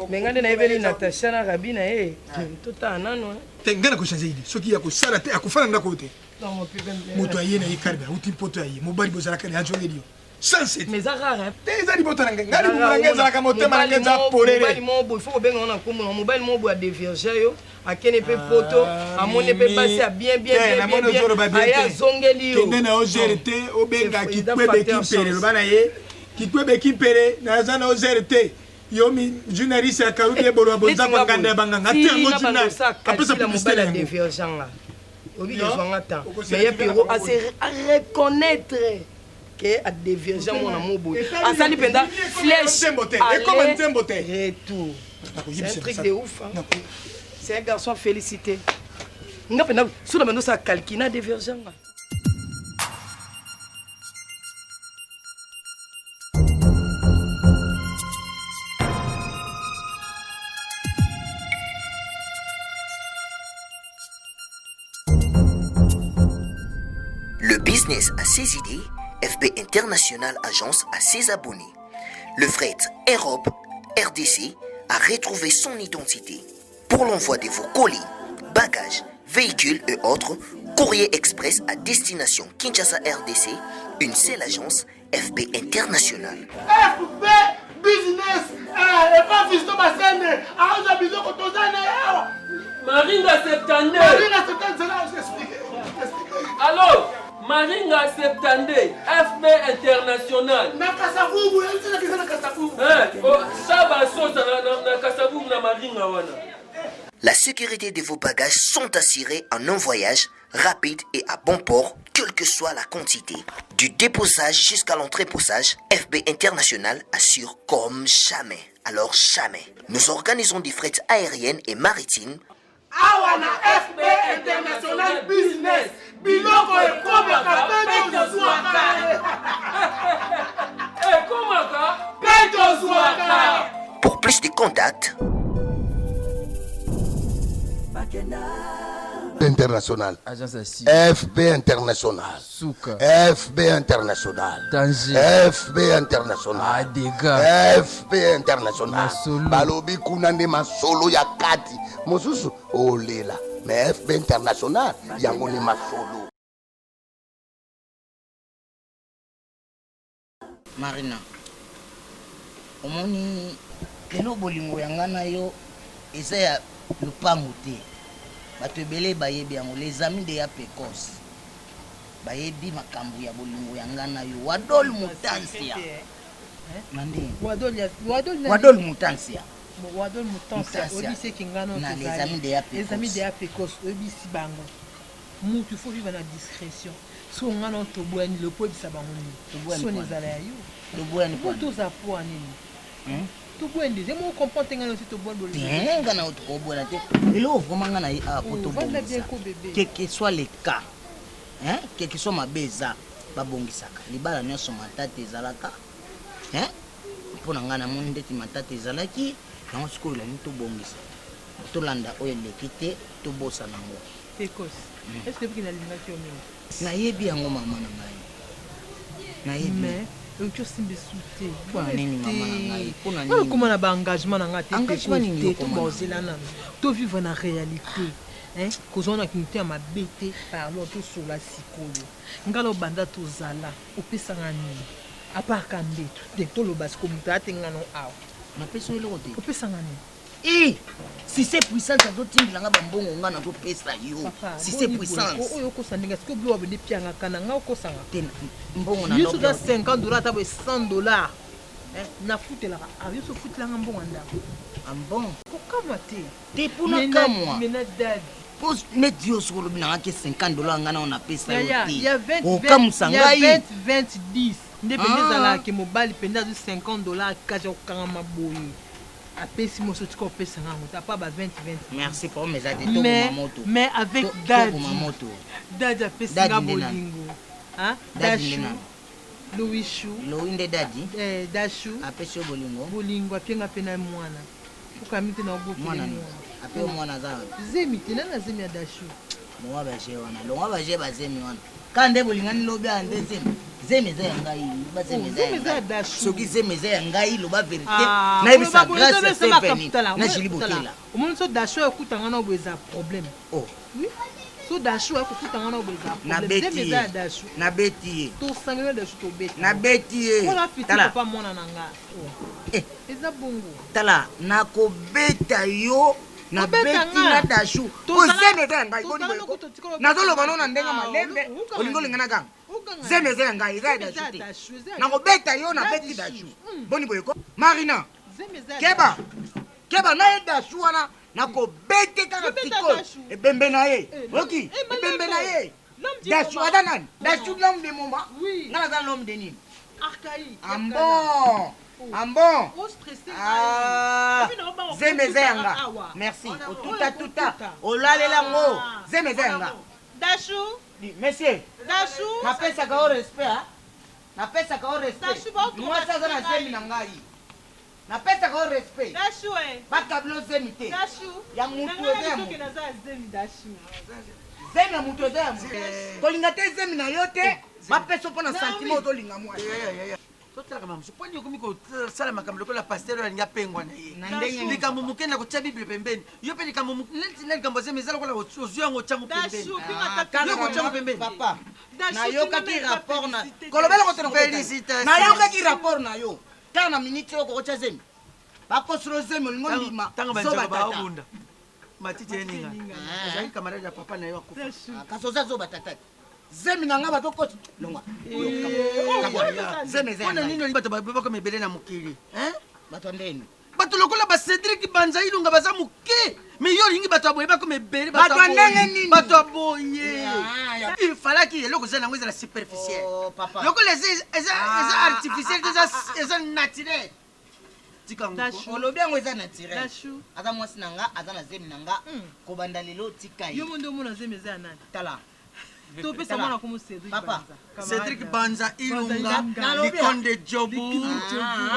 mengande na yebeli Natasha na Rabina tota nano te ngana ko changer idée soki ya ko sala te akufana ndako te moto aye na ikarba uti poto aye mobali bozala kana ya jongeli yo sans mais ça rare te ezali boto na ngani kumulanga ezala ka motema na ngenza polele mobali mobo il faut benga na komo mobali mobo a déverger yo akene pe poto amone pe passer bien aya zongeli yo kende na ozerte obenga kikwebe kimpere lobana ye kikwebe kimpere na zana ozerte yomi journaliste ya Karubi ebolo bonza nganda ya banganga te ngo journaliste apesa publicité la dévergent obi bezonga temps mais ya bureau à reconnaître que a dévergent mon amour asali penda flèche et comme un tembote retour c'est un truc de ouf c'est un garçon félicité nga penda sous la ça calquina dévergent. Le business a ses idées, FB International Agence a ses abonnés. Le fret Europe, RDC, a retrouvé son identité. Pour l'envoi de vos colis, bagages, véhicules et autres, courrier express à destination Kinshasa RDC, une seule agence, FB International. FB Business, et pas Fisto Bassene, à Abizo Kotozane. Maringa 72. Maringa 72, c'est là où j'explique. Alors Maringa 72, FB International. Na Kasavubu, elle dit que c'est na Kasavubu. Ça va sauter na Kasavubu na Maringa wana. La sécurité de vos bagages sont assurées en un voyage rapide et à bon port, quelle que soit la quantité. Du déposage jusqu'à l'entreposage, FB International assure comme jamais. Alors jamais. Nous organisons des frais aériennes et maritimes. Awana FB International Business. Biloko e komaka peto zwaka. Komaka peto zwaka. Pour plus de contacts, International. FB International. Souka. FB International. Danger. FB International. Dégâts. FB International. Balobi kunande masolo ya kati. Mosusu olela. Mais FB International yango ni masolo. Marina. Omoni lelo bolingo yanga na yo eza ya lupangu te. Bato ebele bayebi yango les amis de ya Pecos bayebi makambo ya bolingo yanga na yo Wadol Mutansia nandi Wadol Mutansia Wadol Mutansia obise kingano na les amis de ya Pecos les amis de ya Pecos obisi bango mutu faut vivre na discrétion so ngana to boani le po bisa bango ni so nezala ya yo to boani ko to za po anini to boani je mo comprendre ngana aussi to boani bolingo ngana to boani te elo vraiment ngana a poto boani quel que soit le cas quel que soit ma beza babongisaka libala nyonso matata ezalaka mpona ngana moni ndeti matata ezalaki yango sikoyo elani tobongisa tolanda oyo eleki te tobosa nango Pecos est-ce que vous n'allez nayebi yango mama na ngai nayebi mais tu simbi souté pona nini mama na ngai pona nini comment na ba engagement na ngati engagement nini to bozela na to vivre na réalité kozona kintu ya mabete parlo to sola sikoyo ngalo banda to zala opesa ngani apart kambetu de to lo bas comme ta tengano aw na peso ile kote opesa ngani si c'est puissance à d'autres nganga bambongo ngana to pesa yo si c'est puissance oyo ko sandinga siko blo wabende pianga kana nga ko sanga ten mbongo na yusu da $50 tabo $100 na futela a yusu futela mbongo ndako ambon ko kama te puna kama mena dad pose net Dieu sur le blanc que $50 ngana on a pesa yo te il y a 20 10 ndepende zala ke mobile penda $50 kaja okanga maboyi apesi moso tiko pesa ngango tapa ba 20 merci pour mes aides to mamoto mais avec dadi apesi nga bolingo dashu Louis Chou Louis nde dadi dashu apesi bolingo apenga pena mwana ukamite na oboki mwana ape mwana za zemi tena na zemi ya dashu longa baje wana bazemi wana kande bolingani lobi ande zemi zemeza ya ngai loba zemeza ya dashu soki zemeza ya ngai loba vérité nayebisa grâce Stéphanie na Julie Bokela omoni so dashu ekutanga na obweza problème oui so dashu ekutanga na obweza problème zemeza ya dashu na beti to sangela dashu to beti na beti wala fiti papa mona nanga eza bongo tala nakobeta yo na beti na dashu ozemeza ya ngai boni boyeko nazoloba no na ndenga malembe olingo lingana kanga zemeza ya ngai eza ya dashu te nakobeta yo na beti dashu boni boyeko Marina keba na ye dashu wana nakobete kaka tiko ebembe na ye oki ebembe na ye dashu ada nani dashu l'homme de moment nga naza l'homme de nini ambon zemeza yanga merci otuta olalela ngo zemeza yanga dashu monsieur dashu napesaka o respect napesaka o respect mwasi aza na zemi na ngai napesaka o respect bakabilo zemi te ya mutu eza ya mutu zemi ya mutu eza ya mutu kolinga te zemi na yo te bapesa mpo na sentiment ozolinga mwasi totalaka mamusu poni okomi kosala makambo lokola pasteur alingi apengwa na ye likambo moke na kotya bible pembeni yo mpe likambo neti na likambo zemi eza lokola ozwi yango otyango pembeni yo kotyango pembeni papa nayokaki rapport na kolobela kotena nayokaki rapport na yo kaka na minute oyo kokotya zemi bakosolo zemi olingo ndima ntango banzaka baobunda matiti eninga ozali camarade ya papa na yo akufa kasi oza zobatata zemi na nga batokoti longa mpona nini bato babeba koma ebele na mokili bato ndeni bato lokola bacédrik banza ilunga baza moke mais yo olingi bato aboye bakoma ebele bato ndenge nini bato aboye ifalaki eloko eza nango ezala superficiel lokola eza artificiel eza naturel olobi yango eza naturel aza mwasi na nga aza na zemi na nga kobanda lelo tika ye yo mondo omona zemi eza ya nani tala topesa mwana komo Cédric Banza Ilunga Likonde Jobu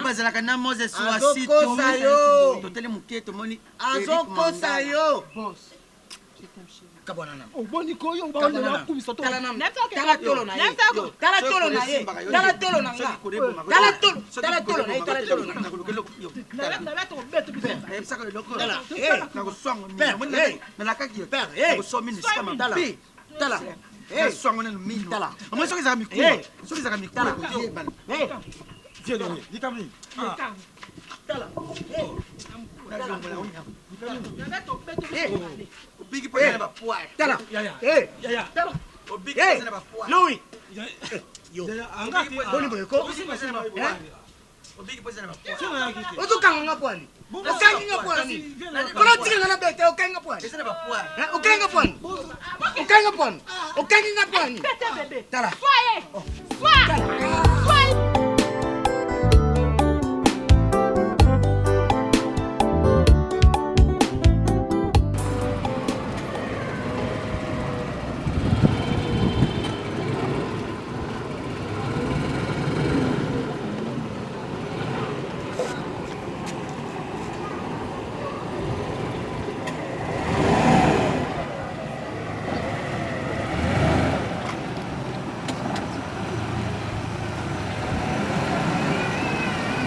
bazalaka na Moses Wasito totele muke tomoni azokosa yo kabona na oboni koyo oboni na kumisa to tala tolo na ye tala tolo na ye tala tolo na nga tala tolo na ye tala tolo na nga na beto beto bisa saka loko na kuswango ni na lakaki na kusomi ni skama tala songo na mino tala ama soki za mikuru soki za mikuru viens donc dikamni tala Bigi po na ba poire tala tala Bigi po na ba poire Louis yo angati boni boyeko Bigi po na ba poire ozokanga nga pwani okangi nga pwani kono tika nga bete okanga pwani eza na ba poire okanga pwani okanga pwani okangi nga pwani tala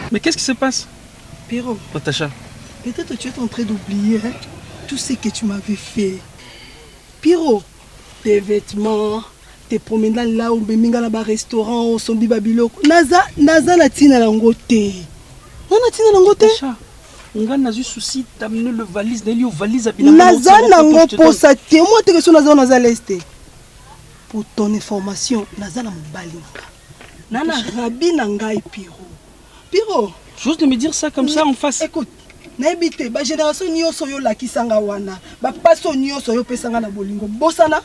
Mais qu'est-ce qui se passe, Pierrot? Natacha, peut-être tu es en train d'oublier tout ce que tu m'avais fait. Pierrot, tes vêtements, tes promenades là où beminga là bas restaurant au sombi babiloko. Naza na tina langote. Non na tina langote. nga na souci d'amener le valise d'aller au valise à Naza nango posa te moi te question naza leste. Pour ton information, naza na mobali. Nana rabi na ngai Pierrot. Pierrot, j'ose de me dire ça comme ça en face. Écoute, naibite ba génération nyonso yo lakisanga wana. Ba paso nyonso yo pesanga na bolingo. Bosana.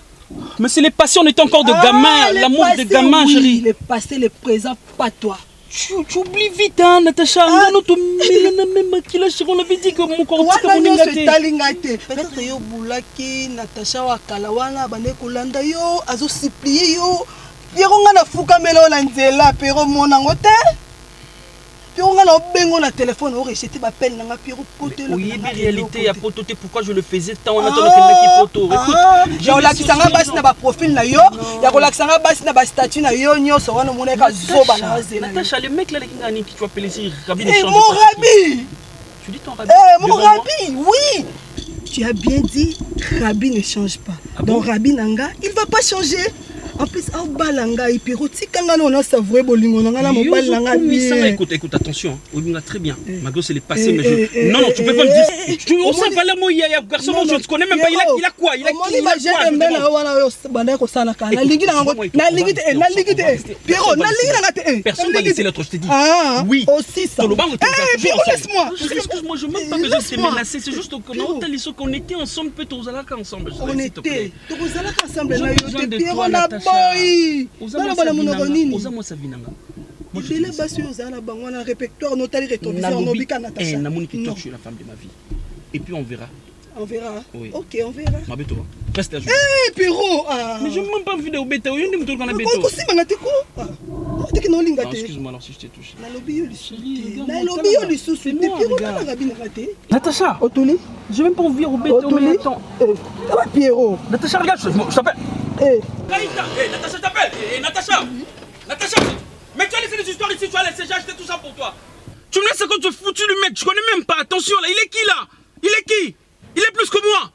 Mais c'est les passés, on est encore de gamins, l'amour de gamin, chérie. Le passé, le présent, pas toi. Tu oublies vite, hein, Natacha. On avait dit que mon corps était peut-être yo boulaki, Natacha wa kalawana, bande kolanda yo, azo supplier yo. Pierrot nga na fuka melo la nzela, Pierrot mon angote. Piro nga na bengo na téléphone o rejeter ba peine na nga Piro poto le. Oui, mais réalité ya poto te pourquoi je le faisais tant on attend que qui poto. Écoute, ya olakisa nga basi na ba profil na yo, ya olakisa nga basi na ba statut na yo nyonso wana moneka zoba na zela. Natacha, le mec là qui tu appelles ici Rabi. Eh mon Rabi. Tu dis ton Rabi. Eh mon Rabi, oui. Tu as bien dit, Rabi ne change pas. Donc Rabi Nanga, il va pas changer. En plus, au balanga, il peut retirer quand on a savouré bolingo, on a mon balanga. Écoute, attention, on a très bien. Magos, c'est le passé, mais je. Non, tu peux pas me dire. Tu sais, Valère, moi, il y a garçon, je ne connais même pas. Il a quoi? Il a quoi? Personne ne va laisser l'autre, je te dis. Oui. Aussi ça. Laisse-moi. Excuse-moi, je n'ai même pas besoin de te menacer. C'est juste qu'on était ensemble, peut-être aux alaka ensemble. On était. Aux alaka ensemble. Boy! Oza moi ça vinanga. Moi je l'ai basé aux ala bango na répertoire notari rétroviseur en obika Natacha. Na moni qui toi je suis la femme de ma vie. Et puis on verra. On verra. Oui. OK, on verra. Ma beto. Reste là. Eh Piro. Mais je même pas vu de beta, yo ndim to kana beto. Ko si mangate ko. Teke no linga te. Excuse-moi alors si je t'ai touché. Na lobby yo lisusu. Na lobby yo lisusu. Te Piro na rabi na raté. Natacha, Otuli. J'ai même pas envie au beta. Otuli. Ça va Pierrot. Natacha regarde, je t'appelle. Kaïta, Natacha t'appelle. Natacha. Natacha. Mais tu as laissé des histoires ici, tu as laissé, j'ai acheté tout ça pour toi. Tu me laisses quand tu es foutu le mec, je connais même pas. Attention là, il est qui là? Il est qui? Il est plus que moi.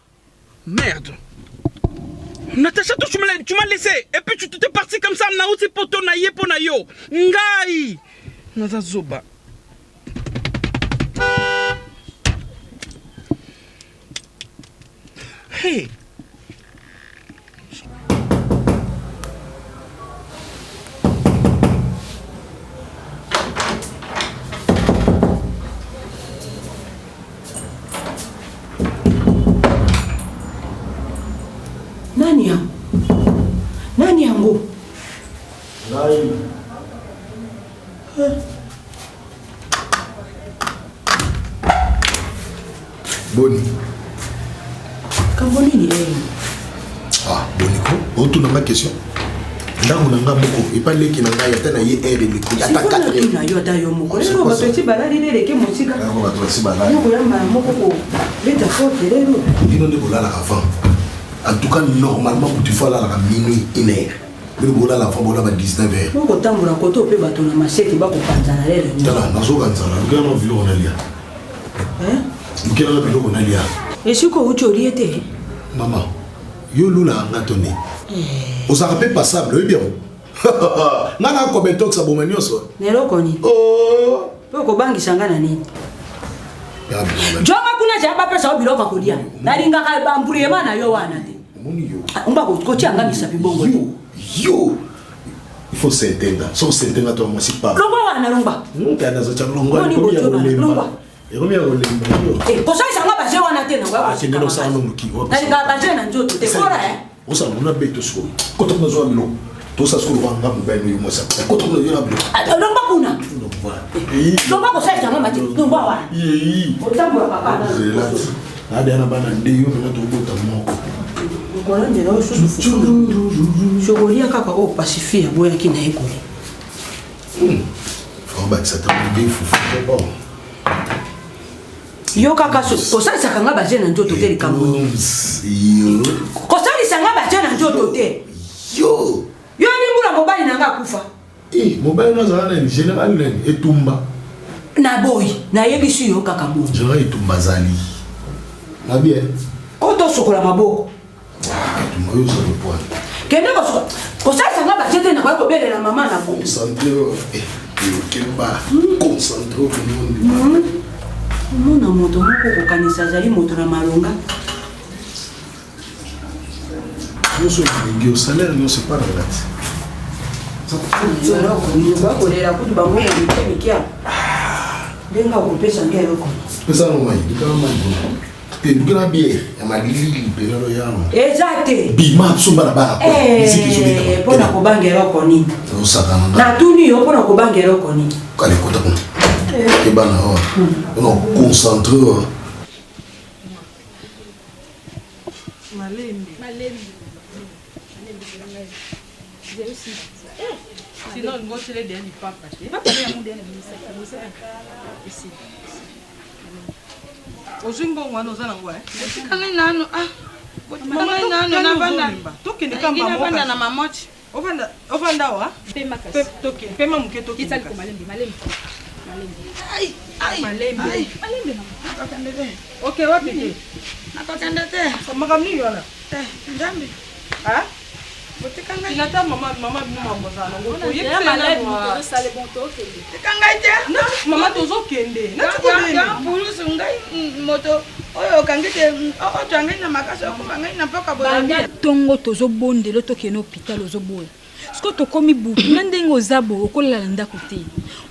Merde. Natacha, toi tu m'as laissé. Et puis tu t'es parti comme ça, naouti poto na ye po na yo. Ngai. Nata zoba. Hey. Nani yangu? Nai. Boni. Kambo nini leo? Boni ko. Otu na ma question. Ndango na nga moko epaleki na ngai ata na ye ere liko ata 4 heures. Na yo ata yo moko. Lelo ba petit baladi lele ke mosika. Ndango ba petit baladi. Yo ko yamba moko ko. Beta forte lelo. Dino de bolala avant. En tout cas, normalement, tu fais là à minuit, 1 heure. Mais vous là, la femme, vous 19 heures. Vous avez un côté, vous avez un machette, vous avez un machette. Vous avez un vélo, on a lié. Vous avez un vélo, on a lié. Et si vous avez un maman, vous avez un gâtonné. Vous avez pas ça, vous bien. Nana ko betok sa bomanyo so. Nero koni. Oh. Poko bangi sangana nini? Jonga kuna jamba pesa obilo bakolia. Nalinga ka bamburi emana yo wana te. Moni yo. Umba ko tianga misa bibongo to. Yo. Il faut s'entendre. Sans s'entendre toi moi si pas. Longwa wana longwa. Kana za changlongwa. Moni bo longwa. Ero mia rolemba yo. Ko sai sanga baje wana te na ngwa. Kende no sa no muki. Nalinga baje na njoto te kora Osa mona beto so. Ko to na zo amilo. Tout ça, ce qu'on va faire, c'est moi ça. Quand on a eu la bleu. Non, pas pour nous. Non, pas pour ça, c'est moi, Mathieu. Non, pas. Autant pour papa. Là, il y a un banane de you, mais tu peux t'en voilà, mais là, je relis à Kaka au Pacifique, à Boya qui n'a écouté. Oh, bah, ça t'a bien fou. Yo Kaka, pour ça, ça n'a pas besoin d'un autre hôtel Cameroun. Yo. Pour ça, ça n'a pas besoin d'un autre hôtel. Yo. Yo ni mula mobile nanga kufa. Mobile na zana ni général len etumba. Na boy, na yebisu yo kaka bo. Général etumba zali. Na bien. Koto sokola maboko. Etumba yo so le point. Kende ko sokola. Ko sa sanga ba jete na ko bele na mama na bo. Concentré. Kemba. Concentré au monde. Mona moto moko ko kanisa zali moto na malonga. Yo soy au salaire, non c'est pas relax. Alors, on va coller la coupe de bambou et le kia. Denga ko pesa ngero ko. Pesa no mai, dikana mai bona. Pe dikana bien, ya malili pela lo yano. Exacte. Bima sumba ba. Miziki zo bika. Pona ko bangero ko ni. No sakana. Na tuni yo pona ko bangero ko ni. Kale kota ko. Ke bana ho. On concentré. J'ai aussi. Sinon, le mot, c'est le dernier papa. Papa, il y a mon dernier ici. ozwimbo ngwana oza nango otikanga nano mama nano navanda tokende kambavanda na mamoti ovanda awa pema moke tokisaliko malembe ok wapi te nakokende te makambo nini wana nzambe tinata mama bino mambozala nango tikangai te mama tozokende pulusu ngai moto oyo okangi te otwa ngai na makasi okumba ngai na mpoka boya ntongo tozobondela tokende hôpital ozoboya siko tokomi buku na ndenge oza boye okolala na ndako te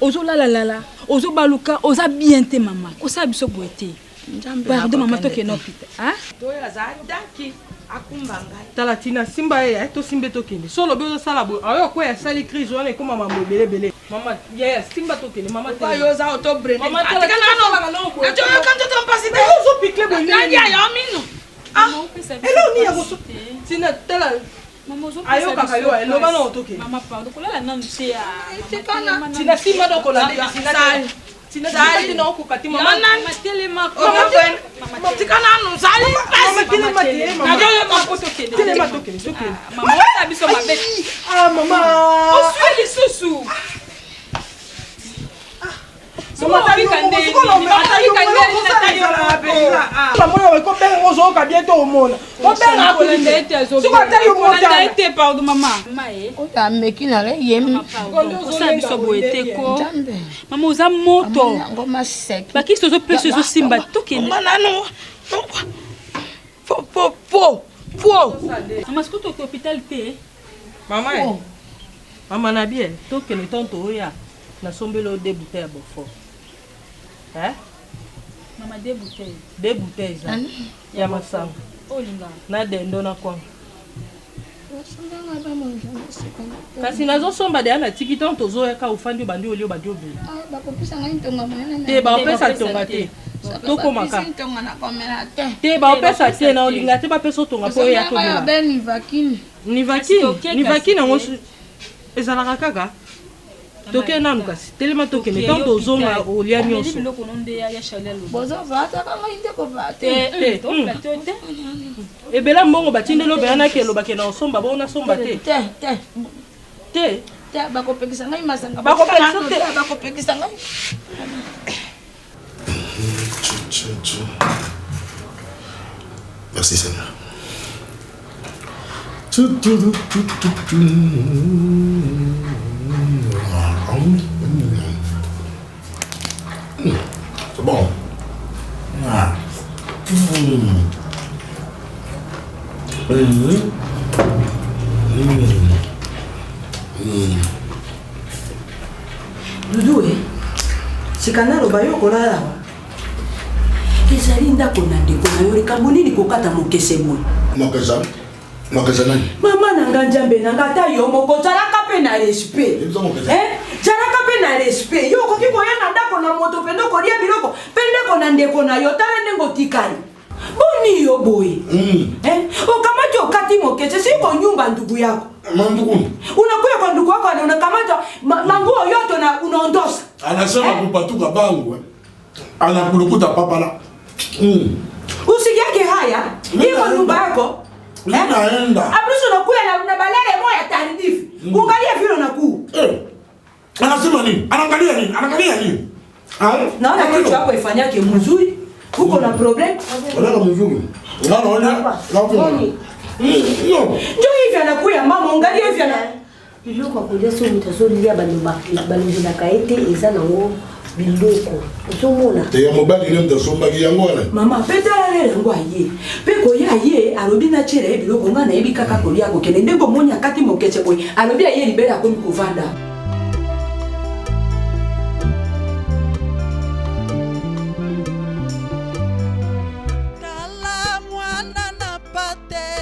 ozolalalala ozobaluka oza bien te mama kosala biso boye te pardon mama tokende hôpital tala tina simba ye tosimbe tokende so lobi ozosala boye ayo koya asali crise wana ekoma mambo ebelebele mama yaya simba tokende mama oza otobrene eloni ya koso tina tala ayokaka yo eloba na otokende tina simba dokolanda Sali na okoka ti mama telema tikananu sali telema tokende mama biso mabe mama osue lisusu mama oza moto bakisi tozopesa ezosimba tokende mama siko toke hôpital te mama na bien tokende tonto oya nasombeli o 2 bouteilles ya beaufort mama 2 bouteilles 2 bouteilles ya masanga na dendo na kwanga kasi nazosomba deya natiki ntongo tozoyaka ofandi obandi olia obandi obeli te baopesa ntonga te tokomaka te baopesa te na olinga te bapesa otonga mpo oya tobela nivakine yango ezalaka kaka toke nanu kasi telema tokende ntango tozonga olia nyonso ebela mbongo batindeli obeyanaki elobake na osomba bo nasomba te bakopekisa ngai masanga bakopekisa ngai Merci Seigneur. C'est bon. Dudu sikana loba yo kolala ezali ndako na ndeko na yo likambo nini kokata mokese boye makeza nani mama nanga nzambe nanga ata yo moko zalaka mpe na respect zalaka mpe na respect yo okoki koya na ndako na moto mpe ndokolia biloko mpe ndeko na ndeko na yo tala ndenge otikali boni yo boye okamati okati mokese siko nyumba ndugu yako unakuya kwa ndugu yako unakamata mangu yote unaondosa anasema kupatuka bangu anakulukuta papala usikiake haya iko nyumba yako naenda abusu unakuya na balele moya taridifu ungalia vile unakuu anasema nini anangalia nini naona kitu yako ifanyake mzuri uko na problem wala mzuri unaona ndio hivi anakuya mama ungalia hivi ana biloko akolia so mutazolia balongi kaete eza nango biloko ozomona te ya mobali ne mutasombaki yango wana mama petala lelo yango aye mpe koya ye alobi na tiela biloko nga nayebi kaka kolia kokende ndenge omoni akati mokese boye alobi aye libele akomi kovanda Kala mwana na pate